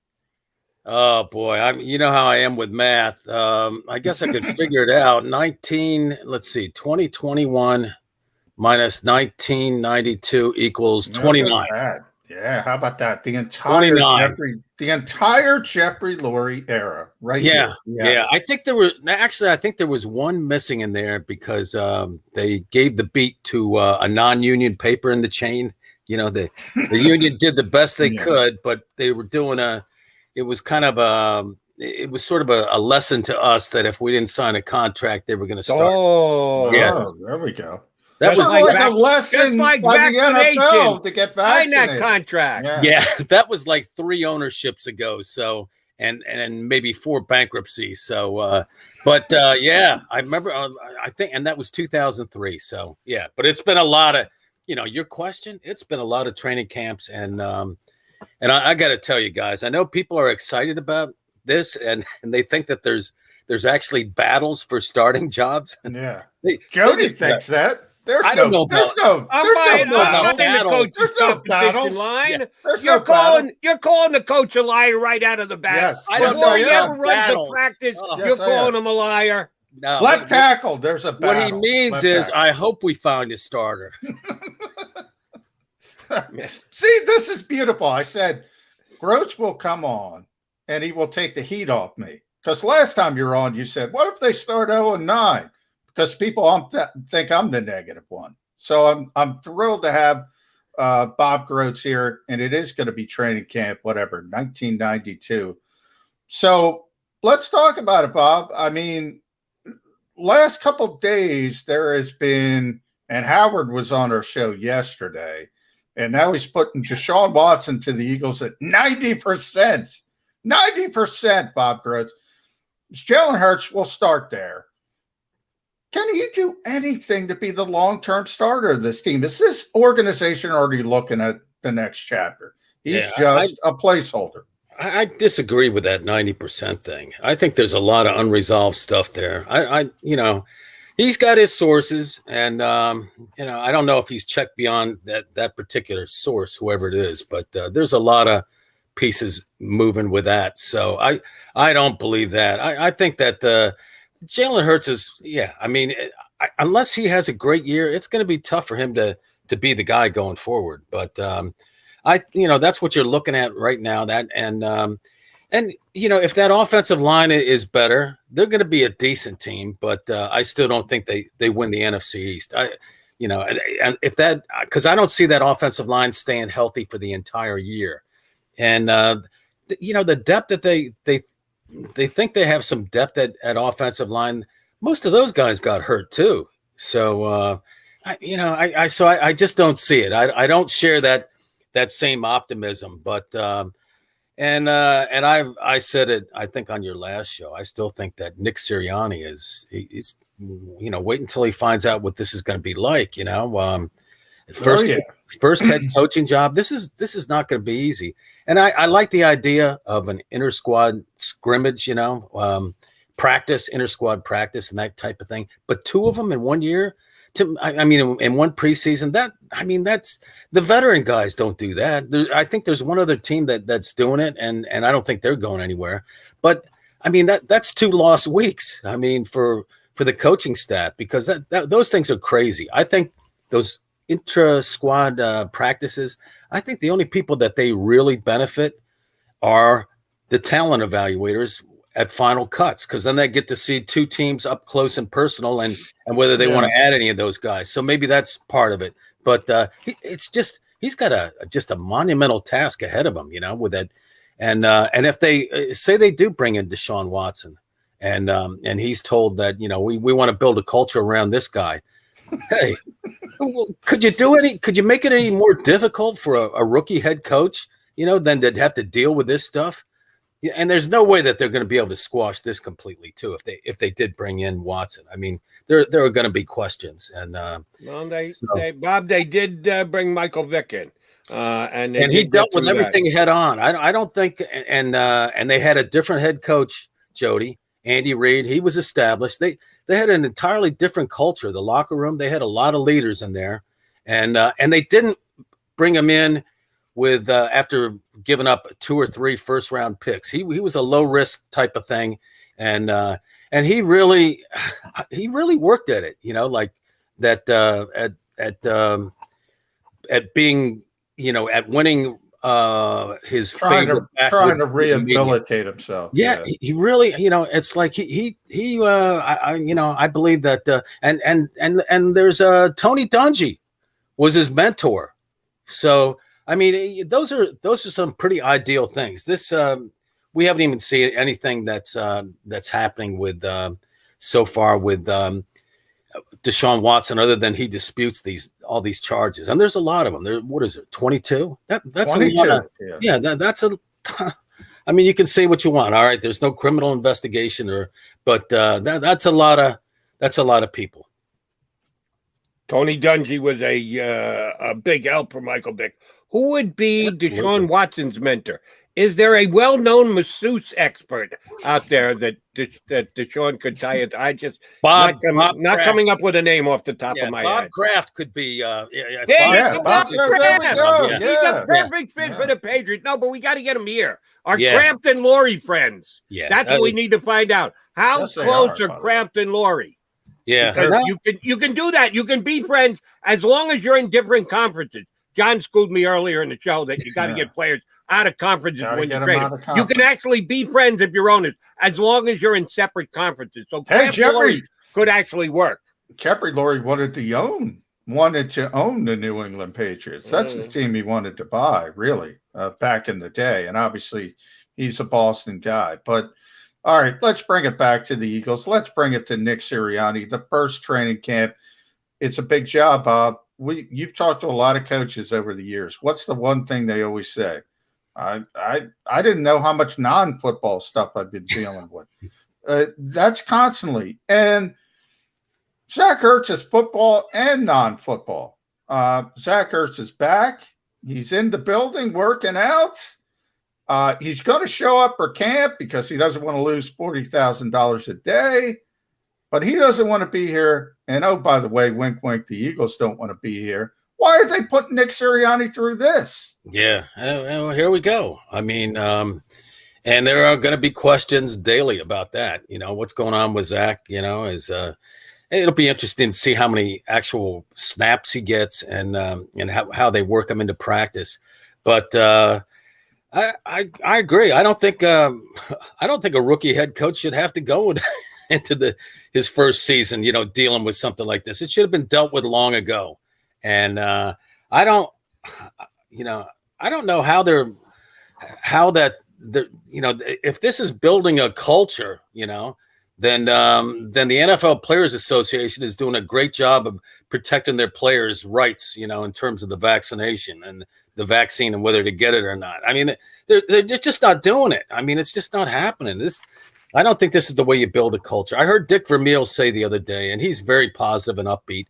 Oh, boy. You know how I am with math. I guess I could figure it out. 2021 minus 1992 equals 29. Yeah, how about that? The entire Jeffrey Lurie era, right? Yeah. I think there was one missing in there because they gave the beat to a non-union paper in the chain. You know, the union did the best they could, but they were doing it was sort of a lesson to us that if we didn't sign a contract, they were going to start. There we go. That was like a lesson by the NFL to get vaccinated. Sign that contract. Yeah, that was like 3 ownerships ago. So, and maybe 4 bankruptcies. So, I remember, I think, and that was 2003. So, yeah, but it's been a lot of, your question, it's been a lot of training camps. And I got to tell you guys, I know people are excited about this and they think that there's actually battles for starting jobs. Yeah. Jody thinks that. I don't know about. I'm buying the coach's competition line. You're calling the coach a liar right out of the bat. Yes. Before he ever runs a practice, you're calling him a liar. No, left tackle. There's a battle. What he means is, I hope we find a starter. See, this is beautiful. I said, Groats will come on and he will take the heat off me. Because last time you were on, you said, what if they start 0-9? Because people think I'm the negative one. So I'm thrilled to have Bob Groats here, and it is going to be training camp, whatever, 1992. So let's talk about it, Bob. I mean, last couple of days there has been, and Howard was on our show yesterday, and now he's putting Deshaun Watson to the Eagles at 90%. 90%, Bob Groats. Jalen Hurts will start there. Can he do anything to be the long-term starter of this team? Is this organization already looking at the next chapter? He's just a placeholder. I disagree with that 90% thing. I think there's a lot of unresolved stuff there. He's got his sources, and I don't know if he's checked beyond that particular source, whoever it is, but there's a lot of pieces moving with that. So I don't believe that. I think that Jalen Hurts is, unless he has a great year, it's going to be tough for him to be the guy going forward. But that's what you're looking at right now. If that offensive line is better, they're going to be a decent team. But I still don't think they win the NFC East. Because I don't see that offensive line staying healthy for the entire year. And the depth that they think they have some depth at offensive line. Most of those guys got hurt too. So, I just don't see it. I don't share that same optimism, but, I said it, I think on your last show, I still think that Nick Sirianni he's wait until he finds out what this is going to be like, first head coaching job. This is not going to be easy. And I like the idea of an inter-squad scrimmage, practice, inter-squad practice and that type of thing. But two of them in 1 year, in one preseason, that's the veteran guys don't do that. I think there's one other team that's doing it, and I don't think they're going anywhere. But, that's 2 lost weeks, for the coaching staff, because those things are crazy. I think those intra-squad practices, I think the only people that they really benefit are the talent evaluators at final cuts, because then they get to see 2 teams up close and personal, and whether they want to add any of those guys. So maybe that's part of it. But he's got a monumental task ahead of him, with that. And if they say they do bring in Deshaun Watson, and he's told that we want to build a culture around this guy. Hey, could you make it any more difficult for a rookie head coach, than to have to deal with this stuff? Yeah, and there's no way that they're going to be able to squash this completely too. If they did bring in Watson, there are going to be questions. And they did bring Michael Vick in, and he dealt with everything head on. I don't think, and they had a different head coach, Jody, Andy Reid. He was established. They had an entirely different culture. The locker room, they had a lot of leaders in there, and they didn't bring him in with after giving up 2 or 3 first-round picks. He was a low-risk type of thing, and he really worked at it. Like that at being at winning his trying to rehabilitate himself. Yeah, he really, it's like I believe that, and there's Tony Dungy was his mentor. So, those are some pretty ideal things. This, we haven't even seen anything that's happening with, so far with, Deshaun Watson, other than he disputes all these charges, and there's a lot of them. What is it, 22? That's 22, a lot. That's a. You can say what you want. All right, there's no criminal investigation, but that's a lot of people. Tony Dungy was a big help for Michael Vick. who would be Deshaun Watson's mentor? Is there a well-known masseuse expert out there that Deshaun could tie it? I just not coming up with a name off the top of my Bob head. Kraft could be. Bob Kraft. He's a perfect fit for the Patriots. No, but we got to get him here. Are Kraft and Lurie friends? Yeah, that's what we need to find out. How close are Kraft and Lurie? Yeah, because you can do that. You can be friends as long as you're in different conferences. John schooled me earlier in the show that you got to get players out of conferences when you trade them. You can actually be friends if you're owners as long as you're in separate conferences. So Jeffrey could actually work. Jeffrey Lurie wanted to own the New England Patriots. That's the team he wanted to buy, really, back in the day. And obviously, he's a Boston guy. But all right, let's bring it back to the Eagles. Let's bring it to Nick Sirianni. The first training camp. It's a big job, Bob. You've talked to a lot of coaches over the years. What's the one thing they always say? I didn't know how much non-football stuff I've been dealing with. That's constantly. And Zach Ertz is football and non-football. Zach Ertz is back. He's in the building working out. He's going to show up for camp because he doesn't want to lose $40,000 a day. But he doesn't want to be here. And, oh, by the way, wink, wink, the Eagles don't want to be here. Why are they putting Nick Sirianni through this? Yeah, here we go. I mean, and there are going to be questions daily about that. You know, what's going on with Zach, it'll be interesting to see how many actual snaps he gets and how they work him into practice. But I agree. I don't think a rookie head coach should have to go into his first season, dealing with something like this. It should have been dealt with long ago. And I don't know if this is building a culture, then the NFL Players Association is doing a great job of protecting their players' rights, in terms of the vaccination and the vaccine and whether to get it or not. I mean, they're just not doing it. I mean, it's just not happening. I don't think this is the way you build a culture. I heard Dick Vermeil say the other day, and he's very positive and upbeat.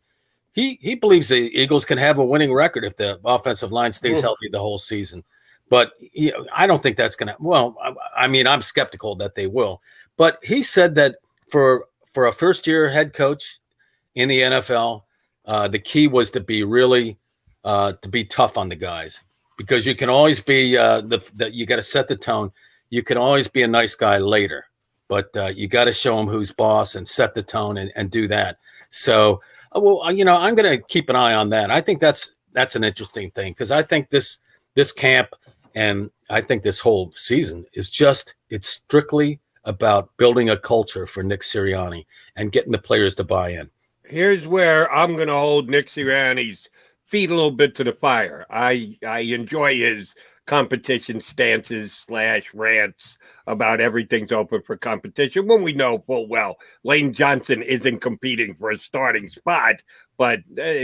He believes the Eagles can have a winning record if the offensive line stays healthy the whole season. But I don't think that's going to – well, I mean, I'm skeptical that they will. But he said that for a first-year head coach in the NFL, the key was to be really to be tough on the guys, because you can always be that you got to set the tone. You can always be a nice guy later, but you got to show them who's boss and set the tone and do that. So, I'm going to keep an eye on that. I think that's an interesting thing, because I think this camp and I think this whole season is it's strictly about building a culture for Nick Sirianni and getting the players to buy in. Here's where I'm going to hold Nick Sirianni's feet a little bit to the fire. I enjoy his competition stances / rants about everything's open for competition when we know full well Lane Johnson isn't competing for a starting spot, but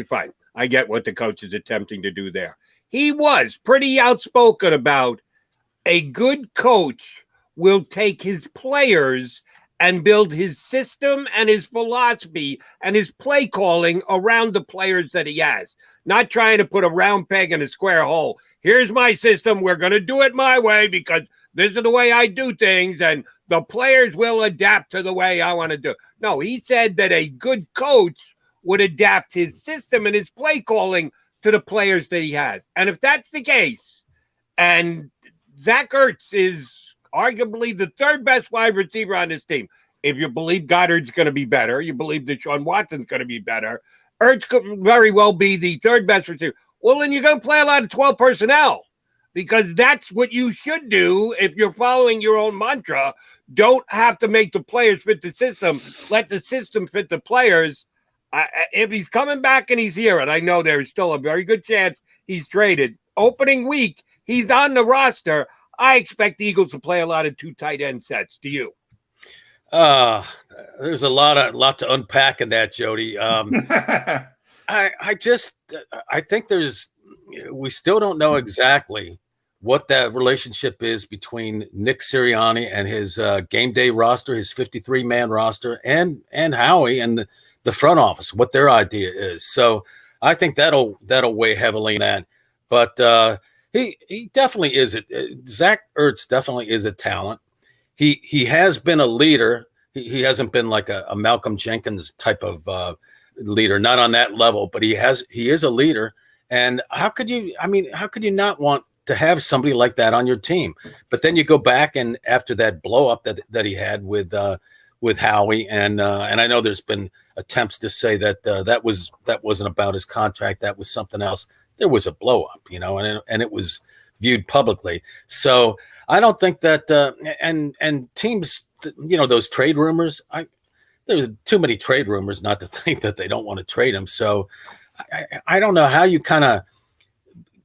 fine. I get what the coach is attempting to do there. He was pretty outspoken about a good coach will take his players and build his system and his philosophy and his play calling around the players that he has. Not trying to put a round peg in a square hole. Here's my system. We're going to do it my way because this is the way I do things, and the players will adapt to the way I want to do it. No, he said that a good coach would adapt his system and his play calling to the players that he has. And if that's the case, and Zach Ertz is arguably the third best wide receiver on this team, if you believe Goddard's going to be better, you believe Deshaun Watson's going to be better, Ertz could very well be the third best receiver. Well, then you're going to play a lot of 12 personnel, because that's what you should do if you're following your own mantra. Don't have to make the players fit the system. Let the system fit the players. If he's coming back and he's here, and I know there's still a very good chance he's traded, opening week, he's on the roster, I expect the Eagles to play a lot of 2 tight end sets. Do you? There's a lot to unpack in that, Jody. I think we still don't know exactly what that relationship is between Nick Sirianni and his game day roster, his 53-man roster, and Howie and the front office, what their idea is. So I think that'll weigh heavily in that. but he definitely is it. Zach Ertz definitely is a talent. He has been a leader. He hasn't been like a Malcolm Jenkins type of leader, not on that level, but he is a leader. And how could you not want to have somebody like that on your team? But then you go back, and after that blow up that he had with Howie, and I know there's been attempts to say that that wasn't about his contract, that was something else. There was a blow up, and it was viewed publicly. So I don't think that and teams, those trade rumors, there's too many trade rumors not to think that they don't want to trade him. So I don't know how you kind of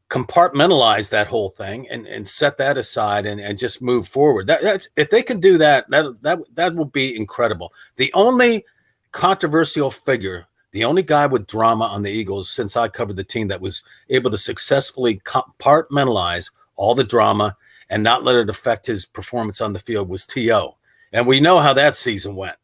compartmentalize that whole thing and set that aside and just move forward. That's if they can do that, that will be incredible. The only controversial figure, the only guy with drama on the Eagles since I covered the team that was able to successfully compartmentalize all the drama and not let it affect his performance on the field was T.O. And we know how that season went,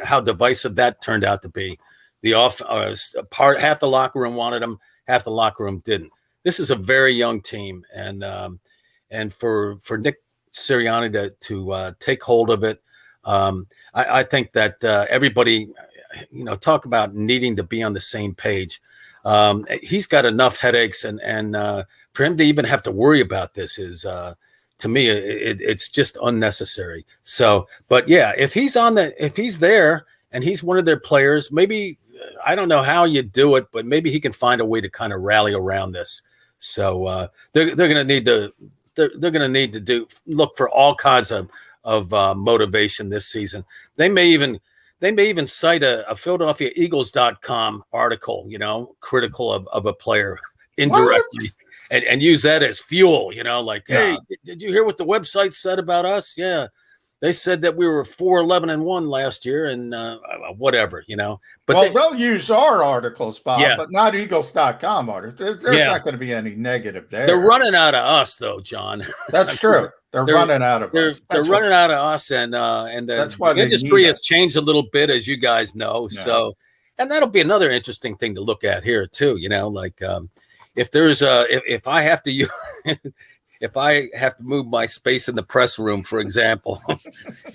how divisive that turned out to be. Half the locker room wanted him, half the locker room didn't. This is a very young team, and for Nick Sirianni to take hold of it, I think that everybody, talk about needing to be on the same page. He's got enough headaches, and for him to even have to worry about this is, to me, it's just unnecessary. So, but yeah, if he's there and he's one of their players, maybe I don't know how you do it, but maybe he can find a way to kind of rally around this. So they're going to need to look for all kinds of motivation this season. They may even cite a PhiladelphiaEagles.com article, critical of a player indirectly, and use that as fuel. Hey, did you hear what the website said about us? Yeah. They said that we were 4-11-1 last year, and whatever, But they'll use our articles, Bob, but not Eagles.com articles. There's not going to be any negative there. They're running out of us, though, John. That's true. They're running out of us. They're running out of us, and that's why the industry has changed a little bit, as you guys know. Yeah. So, and that'll be another interesting thing to look at here too. If there's if I have to use. If I have to move my space in the press room, for example,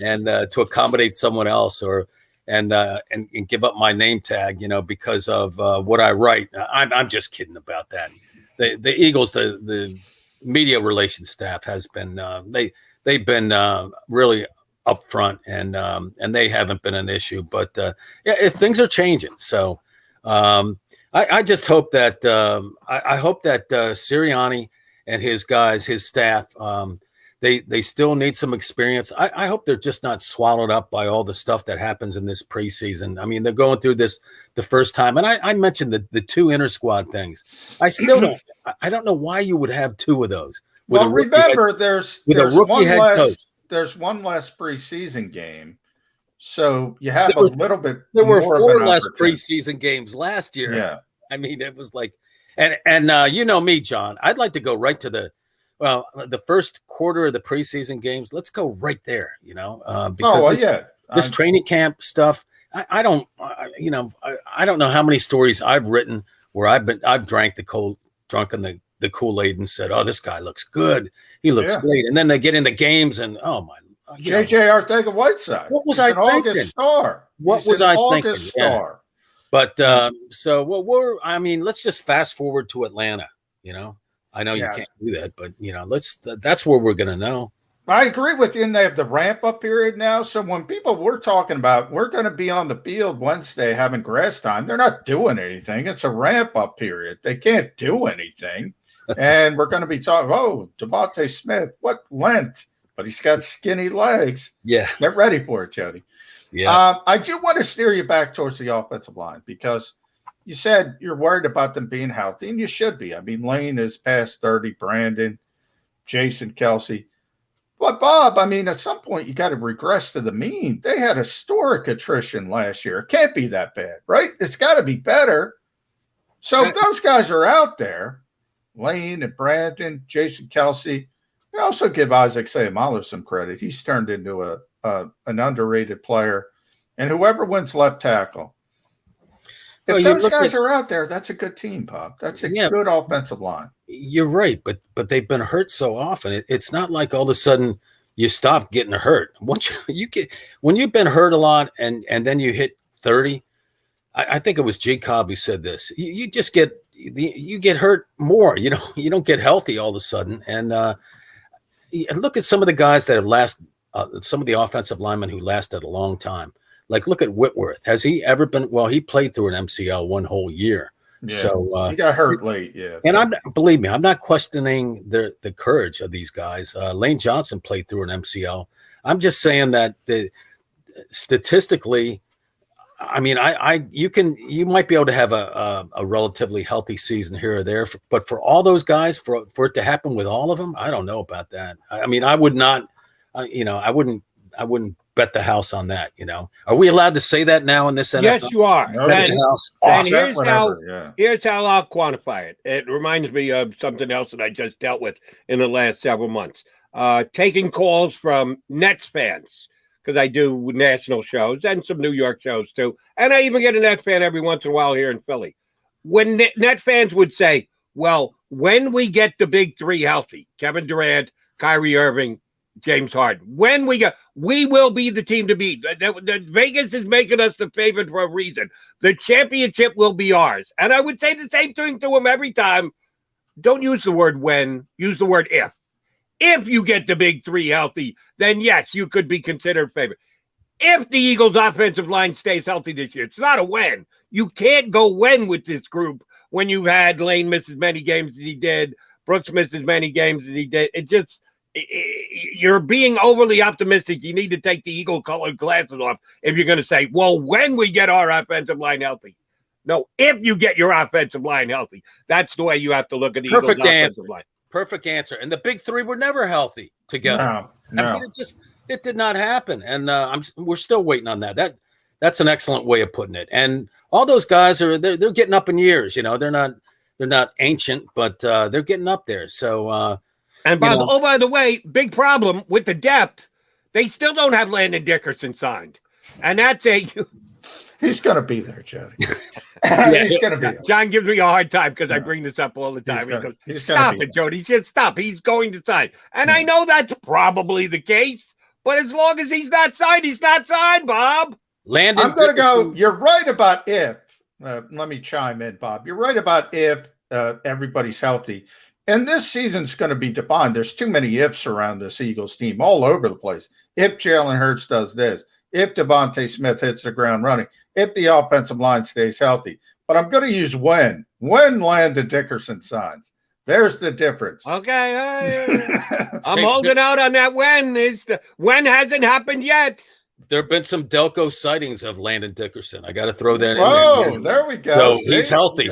and to accommodate someone else, and give up my name tag, because of what I write, I'm just kidding about that. The Eagles, the media relations staff has been they've been really upfront, and they haven't been an issue. But if things are changing, so I just hope that I hope that Sirianni and his guys, his staff, they still need some experience. I hope they're just not swallowed up by all the stuff that happens in this preseason. I mean, they're going through this the first time. And I mentioned the two inter-squad things. I still don't – I don't know why you would have two of those. Well, remember, there's one less preseason game. So you have a little bit – There were four less preseason games last year. Yeah. I mean, it was like – And you know me, John, I'd like to go right to the first quarter of the preseason games. Let's go right there, because this training camp stuff, I don't know how many stories I've written where I've drank drunken the Kool-Aid and said, oh, this guy looks good. He looks great. And then they get in the games and, oh my, J.J. Arcega-Whiteside. What was I thinking? August star. What was I thinking? August star. But let's just fast forward to Atlanta. I know you can't do that, but that's where we're going to know. I agree with you. And they have the ramp up period now. So when people were talking about we're going to be on the field Wednesday having grass time, they're not doing anything. It's a ramp up period. They can't do anything. And we're going to be talking, Devonta Smith, what length? But he's got skinny legs. Yeah. Get ready for it, Jody. Yeah. I do want to steer you back towards the offensive line because you said you're worried about them being healthy, and you should be. I mean, Lane is past 30, Brandon, Jason Kelsey. But, Bob, I mean, at some point you got to regress to the mean. They had historic attrition last year. It can't be that bad, right? It's got to be better. So if those guys are out there, Lane and Brandon, Jason Kelsey, and also give Isaac Seumalo some credit. He's turned into an underrated player. And whoever wins left tackle. If those guys are out there, that's a good team, Bob. That's a good offensive line. You're right, but they've been hurt so often. It's not like all of a sudden you stop getting hurt. Once when you've been hurt a lot and then you hit 30, I think it was JAKIB who said this. You just get hurt more. You don't get healthy all of a sudden. And look at some of the guys that have lasted. Some of the offensive linemen who lasted a long time. Like, look at Whitworth. Has he ever been? Well, he played through an MCL one whole year. Yeah. So he got hurt late. Yeah. And believe me, I'm not questioning the courage of these guys. Lane Johnson played through an MCL. I'm just saying that statistically, I mean, you might be able to have a relatively healthy season here or there, but for all those guys, for it to happen with all of them, I don't know about that. I mean, I would not. I wouldn't bet the house on that. Are we allowed to say that now in this NFL? Yes, you are. And here's how I'll quantify it. It reminds me of something else that I just dealt with in the last several months. Taking calls from Nets fans, because I do national shows and some New York shows too. And I even get a Nets fan every once in a while here in Philly. When Net fans would say, well, when we get the big three healthy, Kevin Durant, Kyrie Irving, James Harden, we will be the team to beat. Vegas is making us the favorite for a reason. The championship will be ours. And I would say the same thing to him every time. Don't use the word when, use the word if. If you get the big three healthy, then yes, you could be considered favorite. If the Eagles' offensive line stays healthy this year, it's not a when. You can't go when with this group when you had Lane miss as many games as he did, Brooks miss as many games as he did. You're being overly optimistic. You need to take the eagle-colored glasses off if you're going to say, well, when we get our offensive line healthy. No, if you get your offensive line healthy. That's the way you have to look at the Eagles' offensive line. Perfect answer. And the big three were never healthy together. No. I mean, it did not happen. And we're still waiting on that. That's an excellent way of putting it. And all those guys they're getting up in years. They're not ancient, but they're getting up there. So. And by the way, big problem with the depth, they still don't have Landon Dickerson signed. And that's he's going to be there, Jody. He's going to be there. John gives me a hard time because I bring this up all the time. He goes, stop it, Jody. He said, stop. He's going to sign. And I know that's probably the case, but as long as he's not signed, Bob. Landon I'm going to go, you're right about if. Let me chime in, Bob. You're right about if everybody's healthy. And this season's going to be defined. There's too many ifs around this Eagles team all over the place. If Jalen Hurts does this, if Devonta Smith hits the ground running, if the offensive line stays healthy. But I'm going to use when Landon Dickerson signs. There's the difference. Okay. I'm holding out on that when. When hasn't happened yet. There have been some Delco sightings of Landon Dickerson. I got to throw that in there. Oh, there we go. So he's healthy.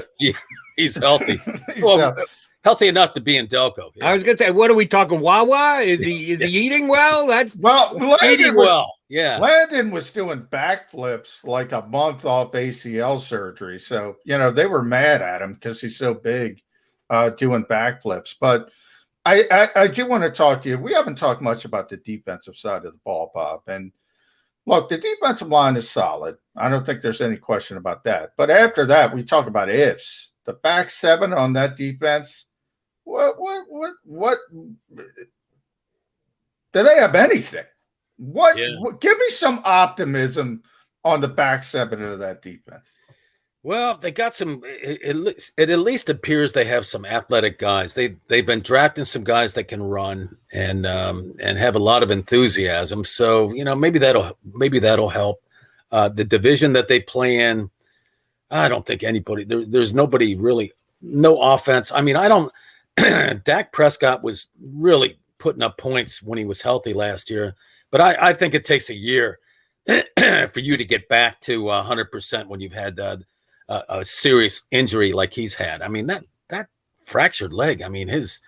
He's healthy. Healthy enough to be in Delco. Yeah. I was going to say, what are we talking? Wawa? Is he eating well? Eating well. Yeah. Landon was doing backflips like a month off ACL surgery. So, they were mad at him because he's so big doing backflips. But I do want to talk to you. We haven't talked much about the defensive side of the ball, Bob. And look, the defensive line is solid. I don't think there's any question about that. But after that, we talk about ifs. The back seven on that defense. What do they have anything? What give me some optimism on the back seven of that defense. Well, they got some. It at least appears they have some athletic guys. They've been drafting some guys that can run and have a lot of enthusiasm. So maybe that'll help. The division that they play in, I don't think anybody. There's nobody really. No offense. I mean, I don't. Dak Prescott was really putting up points when he was healthy last year, but I think it takes a year for you to get back to 100% when you've had a serious injury like he's had. I mean, that fractured leg, I mean, his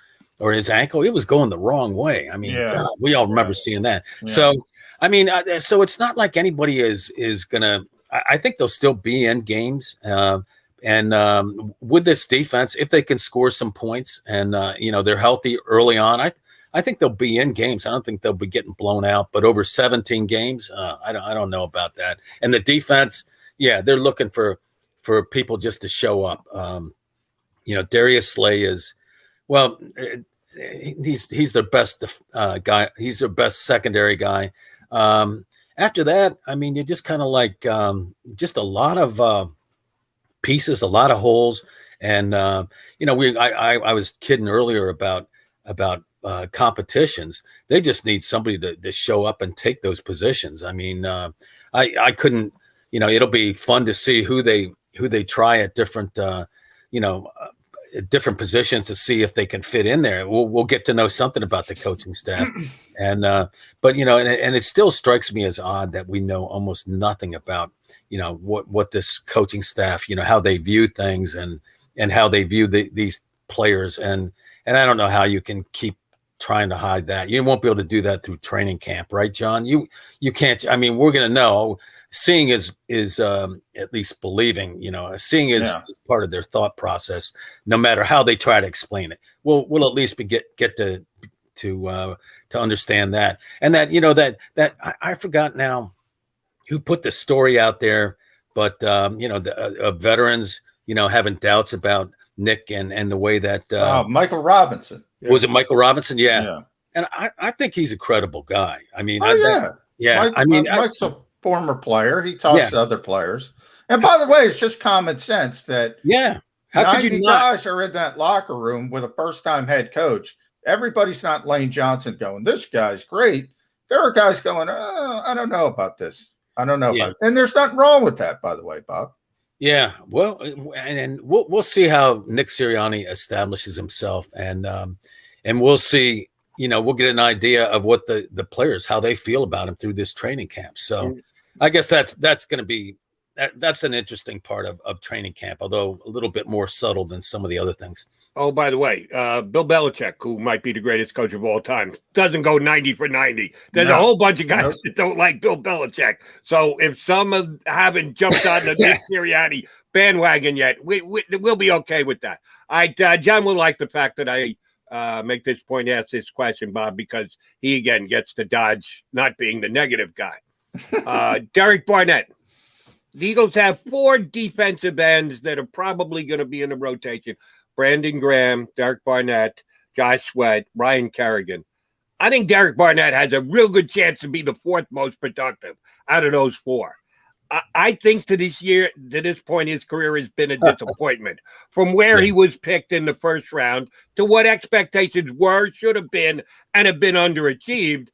ankle, it was going the wrong way. I mean, God, we all remember seeing that. Yeah. So, I mean, so it's not like anybody is going to, I think they'll still be in games. And with this defense, if they can score some points and, they're healthy early on, I think they'll be in games. I don't think they'll be getting blown out, but over 17 games, I don't know about that. And the defense, they're looking for for people just to show up. Darius Slay is, well, he's their best guy. He's their best secondary guy. After that, I mean, you're just kind of like just a lot of pieces, a lot of holes. And, I was kidding earlier about competitions. They just need somebody to show up and take those positions. I mean, I couldn't, it'll be fun to see who they try at different, different positions to see if they can fit in there. We'll get to know something about the coaching staff. And, but, and it still strikes me as odd that we know almost nothing about, what this coaching staff, how they view things and how they view these players. And I don't know how you can keep trying to hide that. You won't be able to do that through training camp, right, John? You can't. I mean, we're going to know. Seeing is at least believing. Seeing is part of their thought process. No matter how they try to explain it, we'll at least get to understand that. And that that I forgot now who put the story out there, but the veterans having doubts about Nick and the way that Michael Robinson. Was it Michael Robinson? Yeah. And I think he's a credible guy. I mean, Mike's a former player. He talks to other players. And by the way, it's just common sense that how could you not? Guys are in that locker room with a first-time head coach. Everybody's not Lane Johnson going, this guy's great. There are guys going, I don't know about this. I don't know about it. And there's nothing wrong with that, by the way, Bob. Yeah, well, and we'll see how Nick Sirianni establishes himself, and we'll see. We'll get an idea of what the players, how they feel about him through this training camp. So, I guess that's going to be that's an interesting part of training camp, although a little bit more subtle than some of the other things. Oh, by the way, Bill Belichick, who might be the greatest coach of all time, doesn't go 90 for 90. There's a whole bunch of guys that don't like Bill Belichick. So if some haven't jumped on the Nick Sirianni bandwagon yet, we'll be okay with that. John will like the fact that I make this point, ask this question, Bob, because he, again, gets to dodge not being the negative guy. Derek Barnett. The Eagles have 4 defensive ends that are probably going to be in the rotation. Brandon Graham, Derek Barnett, Josh Sweat, Ryan Kerrigan. I think Derek Barnett has a real good chance to be the 4th most productive out of those 4. I think to this point, his career has been a disappointment. From where he was picked in the first round to what expectations were, should have been, and have been underachieved.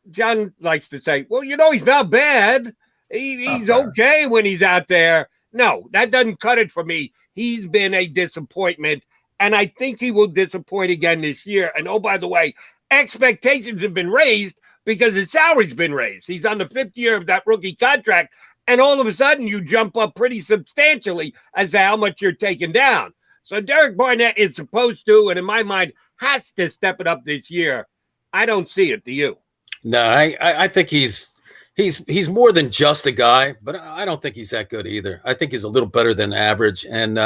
John likes to say, well, he's not bad. He's okay when he's out there. No, that doesn't cut it for me. He's been a disappointment, and I think he will disappoint again this year. And, oh, by the way, expectations have been raised because his salary's been raised. He's on the 5th year of that rookie contract, and all of a sudden you jump up pretty substantially as to how much you're taking down. So Derek Barnett is supposed to, and in my mind, has to step it up this year. I don't see it. Do you? No, I think he's more than just a guy, but I don't think he's that good either. I think he's a little better than average. And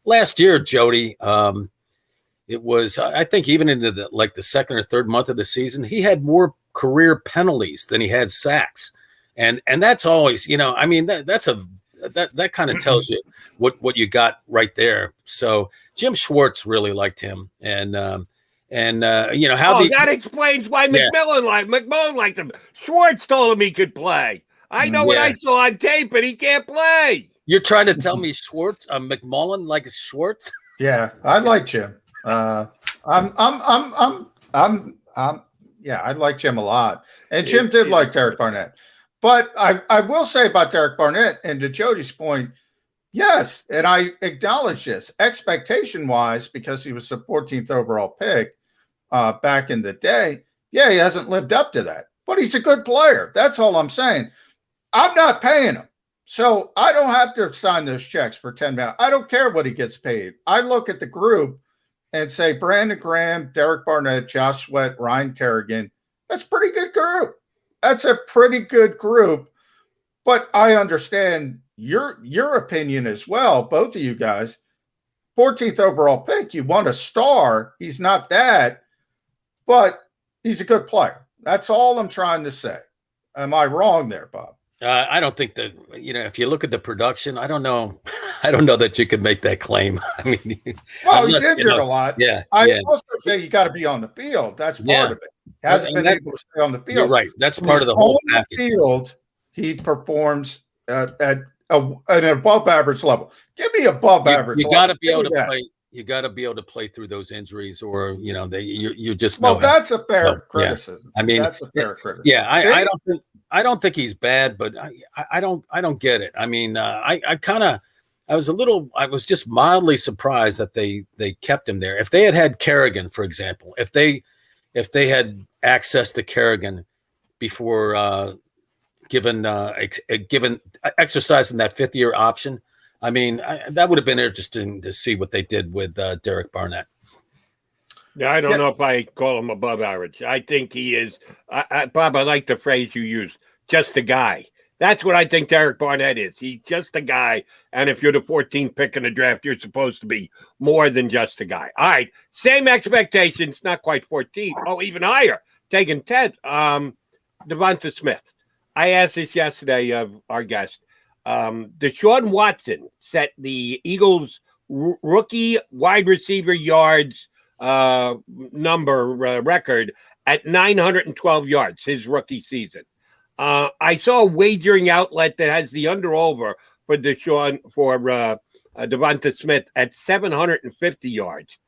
last year, Jody, it was, I think even into the 2nd or 3rd month of the season, he had more career penalties than he had sacks. And that's always, that kind of tells you what you got right there. So Jim Schwartz really liked him. And that explains why McMullen liked him. Schwartz told him he could play. I know what I saw on tape, but he can't play. You're trying to tell me McMullen likes Schwartz? Yeah, I like Jim. I like Jim a lot, and Jim did like Derek Barnett. But I will say about Derek Barnett, and to Jody's point, yes, and I acknowledge this expectation-wise because he was the 14th overall pick. Back in the day, he hasn't lived up to that, but he's a good player. That's all I'm saying. I'm not paying him, so I don't have to sign those checks for $10 million. I don't care what he gets paid. I look at the group and say Brandon Graham, Derek Barnett, Josh Sweat, Ryan Kerrigan. That's a pretty good group. That's a pretty good group, but I understand your opinion as well, both of you guys. 14th overall pick, you want a star. He's not that. But he's a good player. That's all I'm trying to say. Am I wrong there, Bob? I don't think that, if you look at the production, I don't know. I don't know that you could make that claim. I mean, well, he's injured a lot. Yeah. I also say you got to be on the field. That's part of it. He hasn't been able to stay on the field. You're right. That's part of the whole package. Field, he performs at an above average level. Give me above average. You got to be able to play. You got to be able to play through those injuries, or you just know. Well, that's a fair criticism. Yeah. I mean, that's a fair criticism. Yeah, I don't think he's bad, but I don't get it. I mean, I was just mildly surprised that they kept him there. If they had Kerrigan, for example, if they had access to Kerrigan before given exercising that 5th-year option, I mean, that would have been interesting to see what they did with Derek Barnett. Yeah, I don't know if I call him above average. I think he is. Bob, I like the phrase you used, just a guy. That's what I think Derek Barnett is. He's just a guy. And if you're the 14th pick in the draft, you're supposed to be more than just a guy. All right. Same expectations, not quite 14. Oh, even higher. Taking 10th. Devonta Smith. I asked this yesterday of our guest. Deshaun Watson set the Eagles rookie wide receiver yards number record at 912 yards his rookie season. I saw a wagering outlet that has the under-over for Devonta Smith at 750 yards.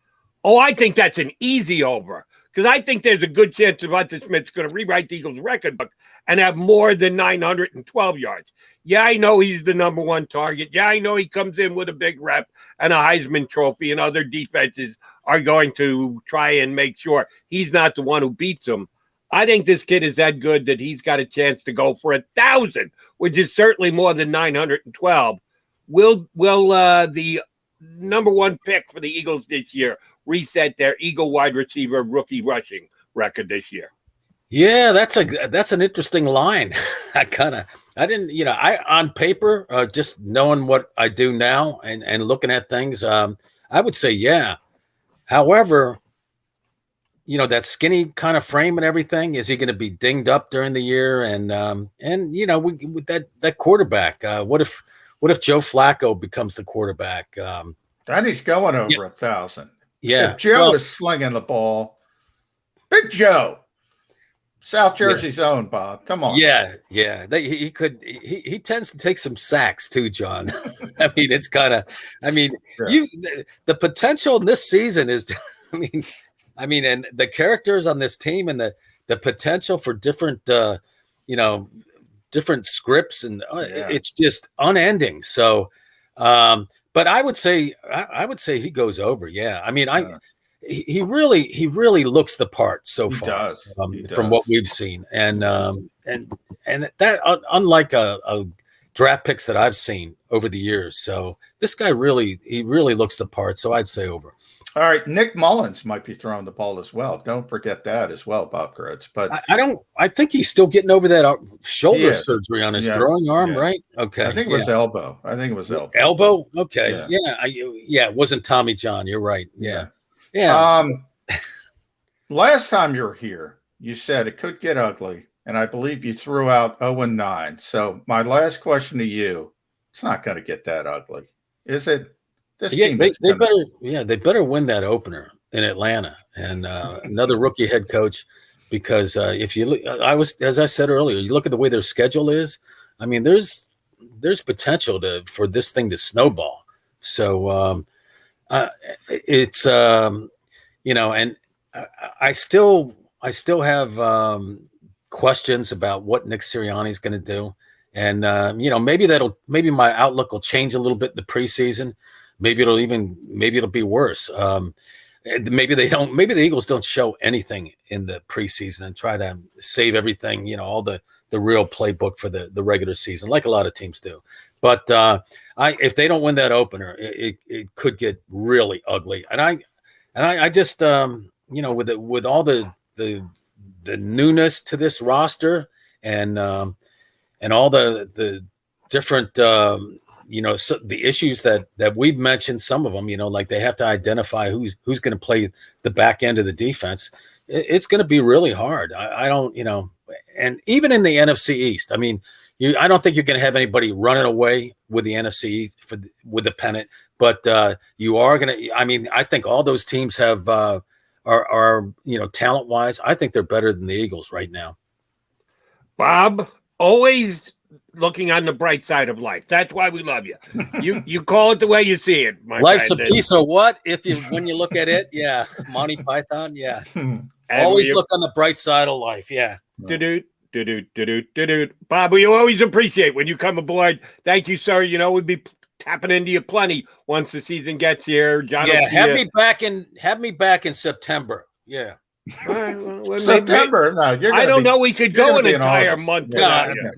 Oh, I think that's an easy over, because I think there's a good chance Devonta Smith's going to rewrite the Eagles' record book and have more than 912 yards. Yeah, I know he's the number one target. Yeah, I know he comes in with a big rep and a Heisman Trophy, and other defenses are going to try and make sure he's not the one who beats him. I think this kid is that good that he's got a chance to go for 1,000, which is certainly more than 912. Will the number one pick for the Eagles this year reset their Eagle wide receiver rookie rushing record this year? Yeah, that's an interesting line. On paper, just knowing what I do now and looking at things, I would say, yeah. However, that skinny kind of frame and everything, is he going to be dinged up during the year? And with that quarterback, what if Joe Flacco becomes the quarterback? Then he's going over 1,000. Yeah. If Joe is slinging the ball. Big Joe. South Jersey's own, Bob. Come on. Yeah. He tends to take some sacks too, John. I mean, it's kind of. I mean, the potential in this season is. I mean, and the characters on this team and the potential for different, different scripts, and it's just unending. So, but I would say he goes over. Yeah. I mean, he really looks the part so far. He does. From what we've seen, and that unlike a draft picks that I've seen over the years. So this guy really looks the part. So I'd say over. All right, Nick Mullins might be throwing the ball as well. Don't forget that as well, Bob Groats. But I think he's still getting over that shoulder surgery on his throwing arm, right? Okay. I think it was elbow. Elbow? Okay. Yeah. It wasn't Tommy John. You're right. Yeah. Last time you were here, you said it could get ugly, and I believe you threw out 0-9. So my last question to you, it's not going to get that ugly, is it? They better win that opener in Atlanta, and another rookie head coach, because if you look, as I said earlier, you look at the way their schedule is. I mean, there's potential for this thing to snowball. So it's and I still have questions about what Nick Sirianni is going to do, and maybe my outlook will change a little bit in the preseason. Maybe it'll be worse. Maybe the Eagles don't show anything in the preseason and try to save everything, all the real playbook for the regular season, like a lot of teams do. But if they don't win that opener, it could get really ugly. And I just with all the newness to this roster and all the different so the issues that we've mentioned, some of them, like they have to identify who's going to play the back end of the defense. It's going to be really hard. I don't, and even in the NFC East, I mean, I don't think you're going to have anybody running away with the NFC with the pennant, but you are going to. I mean, I think all those teams have are talent wise. I think they're better than the Eagles right now. Bob, always looking on the bright side of life. That's why we love you. You call it the way you see it. Life's friend. a piece of what? When you look at it, yeah. Monty Python, yeah. Always look on the bright side of life, yeah. Bob, we always appreciate when you come aboard. Thank you, sir. We'd be tapping into you plenty once the season gets here. John, have me back in September. Yeah. September? No, I don't know. We could go an entire month.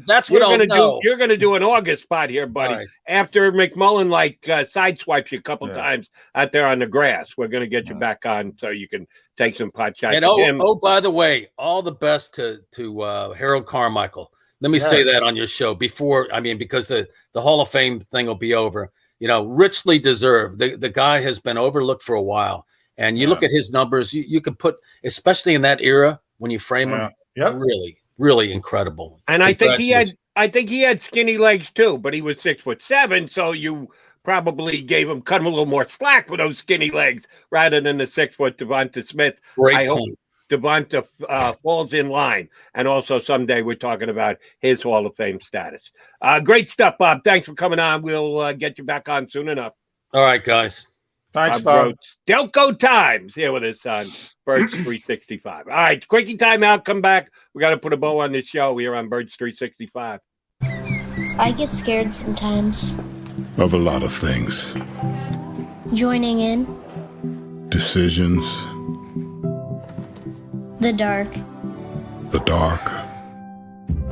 That's what I'll know. You're going to do an August spot here, buddy. Right. After McMullen sideswipes you a couple times out there on the grass, we're going to get you back on so you can take some pot shots. And by the way, all the best to Harold Carmichael. Let me say that on your show because the Hall of Fame thing will be over. Richly deserved. The guy has been overlooked for a while. And you look at his numbers, you could put, especially in that era when you frame him, really, really incredible. And I think he had skinny legs too, but he was 6'7", so you probably cut him a little more slack with those skinny legs rather than the 6-foot Devonta Smith. I hope Devonta falls in line, and also someday we're talking about his Hall of Fame status. Great stuff, Bob. Thanks for coming on. We'll get you back on soon enough. All right, guys. Thanks, Bob. Delco Times here with us on Birds 365. All right, quickie timeout. Come back. We got to put a bow on this show here on Birds 365. I get scared sometimes. Of a lot of things. Joining in. Decisions. The dark. The dark.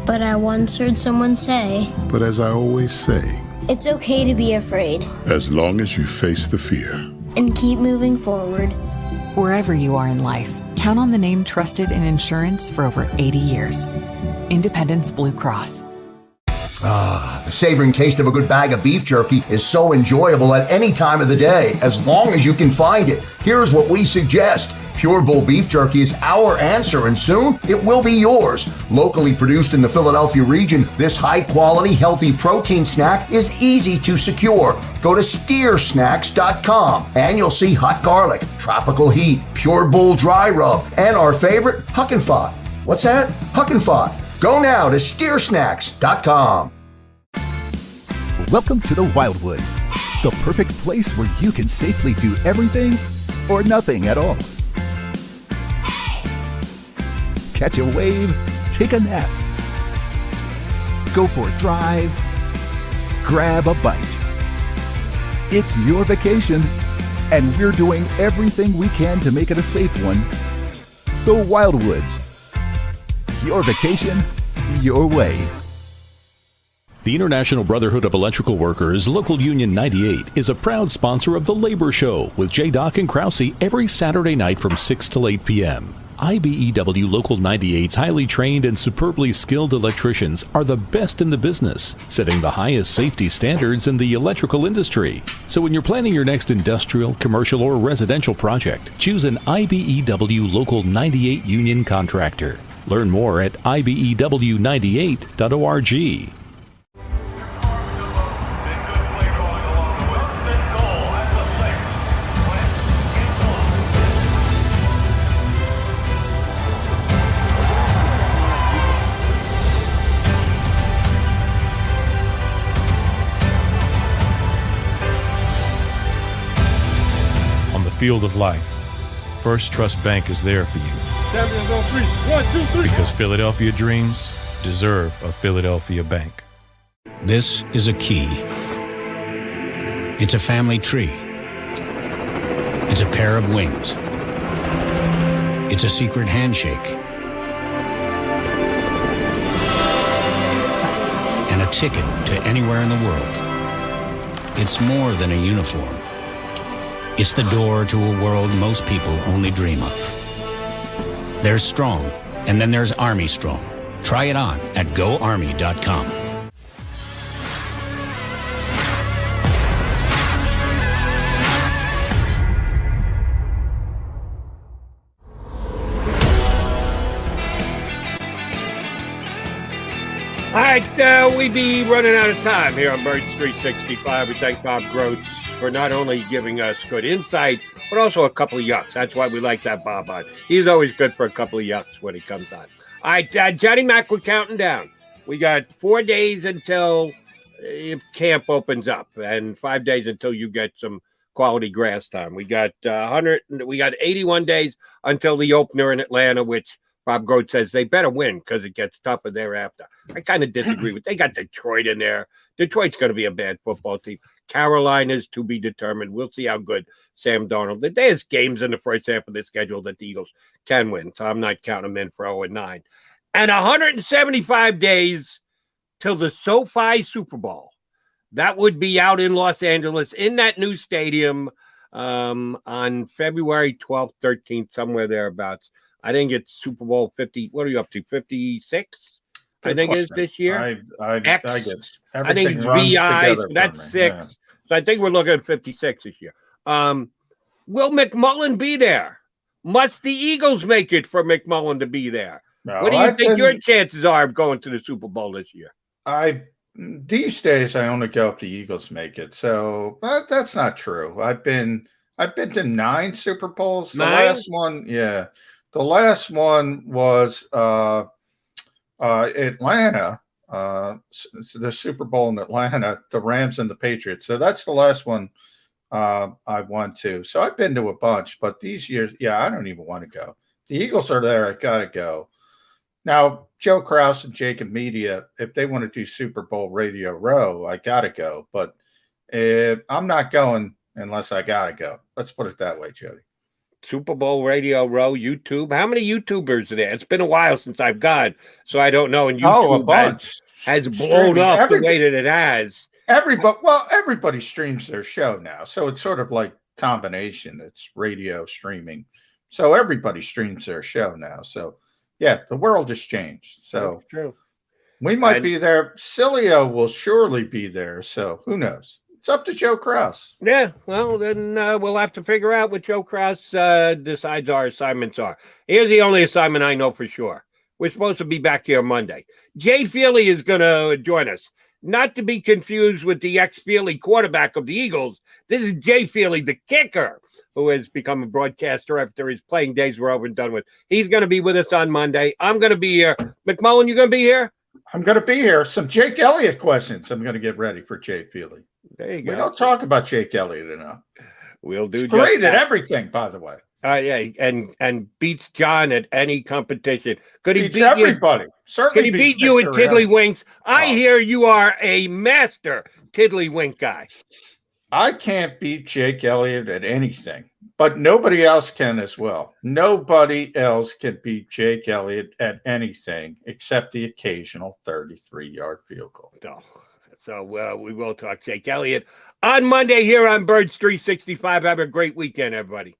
But I once heard someone say. But as I always say. It's okay to be afraid. As long as you face the fear. And keep moving forward. Wherever you are in life, count on the name trusted in insurance for over 80 years. Independence Blue Cross. The savoring taste of a good bag of beef jerky is so enjoyable at any time of the day, as long as you can find it. Here's what we suggest. Pure Bull beef jerky is our answer, and soon it will be yours. Locally produced in the Philadelphia region, this high-quality, healthy protein snack is easy to secure. Go to steersnacks.com, and you'll see hot garlic, tropical heat, Pure Bull dry rub, and our favorite, Huck and Fod. What's that? Huck and Fod. Go now to steersnacks.com. Welcome to the Wildwoods, the perfect place where you can safely do everything or nothing at all. Catch a wave, take a nap, go for a drive, grab a bite. It's your vacation, and we're doing everything we can to make it a safe one. The Wildwoods. Your vacation, your way. The International Brotherhood of Electrical Workers, Local Union 98, is a proud sponsor of The Labor Show with J. and Krause every Saturday night from 6 till 8 p.m. IBEW Local 98's highly trained and superbly skilled electricians are the best in the business, setting the highest safety standards in the electrical industry. So when you're planning your next industrial, commercial, or residential project, choose an IBEW Local 98 union contractor. Learn more at ibew98.org. Field of life, First Trust Bank is there for you. Champions on 3. 1, 2, 3. Because Philadelphia dreams deserve a Philadelphia bank. This is a key. It's a family tree. It's a pair of wings. It's a secret handshake. And a ticket to anywhere in the world. It's more than a uniform. It's the door to a world most people only dream of. There's Strong, and then there's Army Strong. Try it on at GoArmy.com. All right, we be running out of time here on Birds 365. We thank Bob Groats for not only giving us good insight, but also a couple of yucks. That's why we like that Bob on. He's always good for a couple of yucks when he comes on. All right, Johnny Mac, we're counting down. We got 4 days until camp opens up, and 5 days until you get some quality grass time. We got 81 days until the opener in Atlanta, which Bob Groats says they better win because it gets tougher thereafter. I kind of disagree with. They got Detroit in there. Detroit's going to be a bad football team. Carolina's to be determined. We'll see how good Sam Darnold. There's games in the first half of the schedule that the Eagles can win, so I'm not counting them in for 0-9. And 175 days till the SoFi Super Bowl. That would be out in Los Angeles in that new stadium on February 12th, 13th, somewhere thereabouts. I think it's Super Bowl 50. What are you up to? 56? I think it is this year. I think it's VI, so that's 6. Yeah. So I think we're looking at 56 this year. Will McMullen be there? Must the Eagles make it for McMullen to be there? No, what do you think your chances are of going to the Super Bowl this year? These days I only go if the Eagles make it. So that's not true. I've been to 9 Super Bowls. The last one, yeah. The last one was Atlanta, the Super Bowl in Atlanta, the Rams and the Patriots. So that's the last one I went to. So I've been to a bunch, but these years, I don't even want to go. The Eagles are there. I got to go. Now, Joe Krause and JAKIB Media, if they want to do Super Bowl Radio Row, I got to go. But I'm not going unless I got to go. Let's put it that way, Jody. Super Bowl Radio Row, YouTube. How many YouTubers are there? It's been a while since I've gone, so I don't know. And YouTube has blown up the way that it has. Everybody streams their show now, so it's sort of like combination. It's radio streaming, so everybody streams their show now. So yeah, the world has changed. So that's true. We might be there. Cilio will surely be there. So who knows? It's up to Joe Krause. Yeah, well, then we'll have to figure out what Joe Krause decides our assignments are. Here's the only assignment I know for sure. We're supposed to be back here Monday. Jay Feely is going to join us. Not to be confused with the ex-Feely quarterback of the Eagles. This is Jay Feely, the kicker, who has become a broadcaster after his playing days were over and done with. He's going to be with us on Monday. I'm going to be here. McMullen, you going to be here? I'm going to be here. Some Jake Elliott questions I'm going to get ready for Jay Feely. There you go. We don't talk about Jake Elliott enough. We'll do. He's great at everything, by the way. Yeah, and beats John at any competition. Could he beat everybody? Certainly. Could he beat you at Tiddlywinks? I hear you are a master Tiddlywink guy. I can't beat Jake Elliott at anything, but nobody else can as well. Nobody else can beat Jake Elliott at anything except the occasional 33-yard field goal. So we will talk Jake Elliott on Monday here on Birds 365. Have a great weekend, everybody.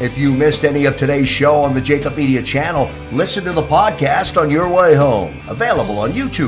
If you missed any of today's show on the JAKIB Media channel, listen to the podcast on your way home. Available on YouTube,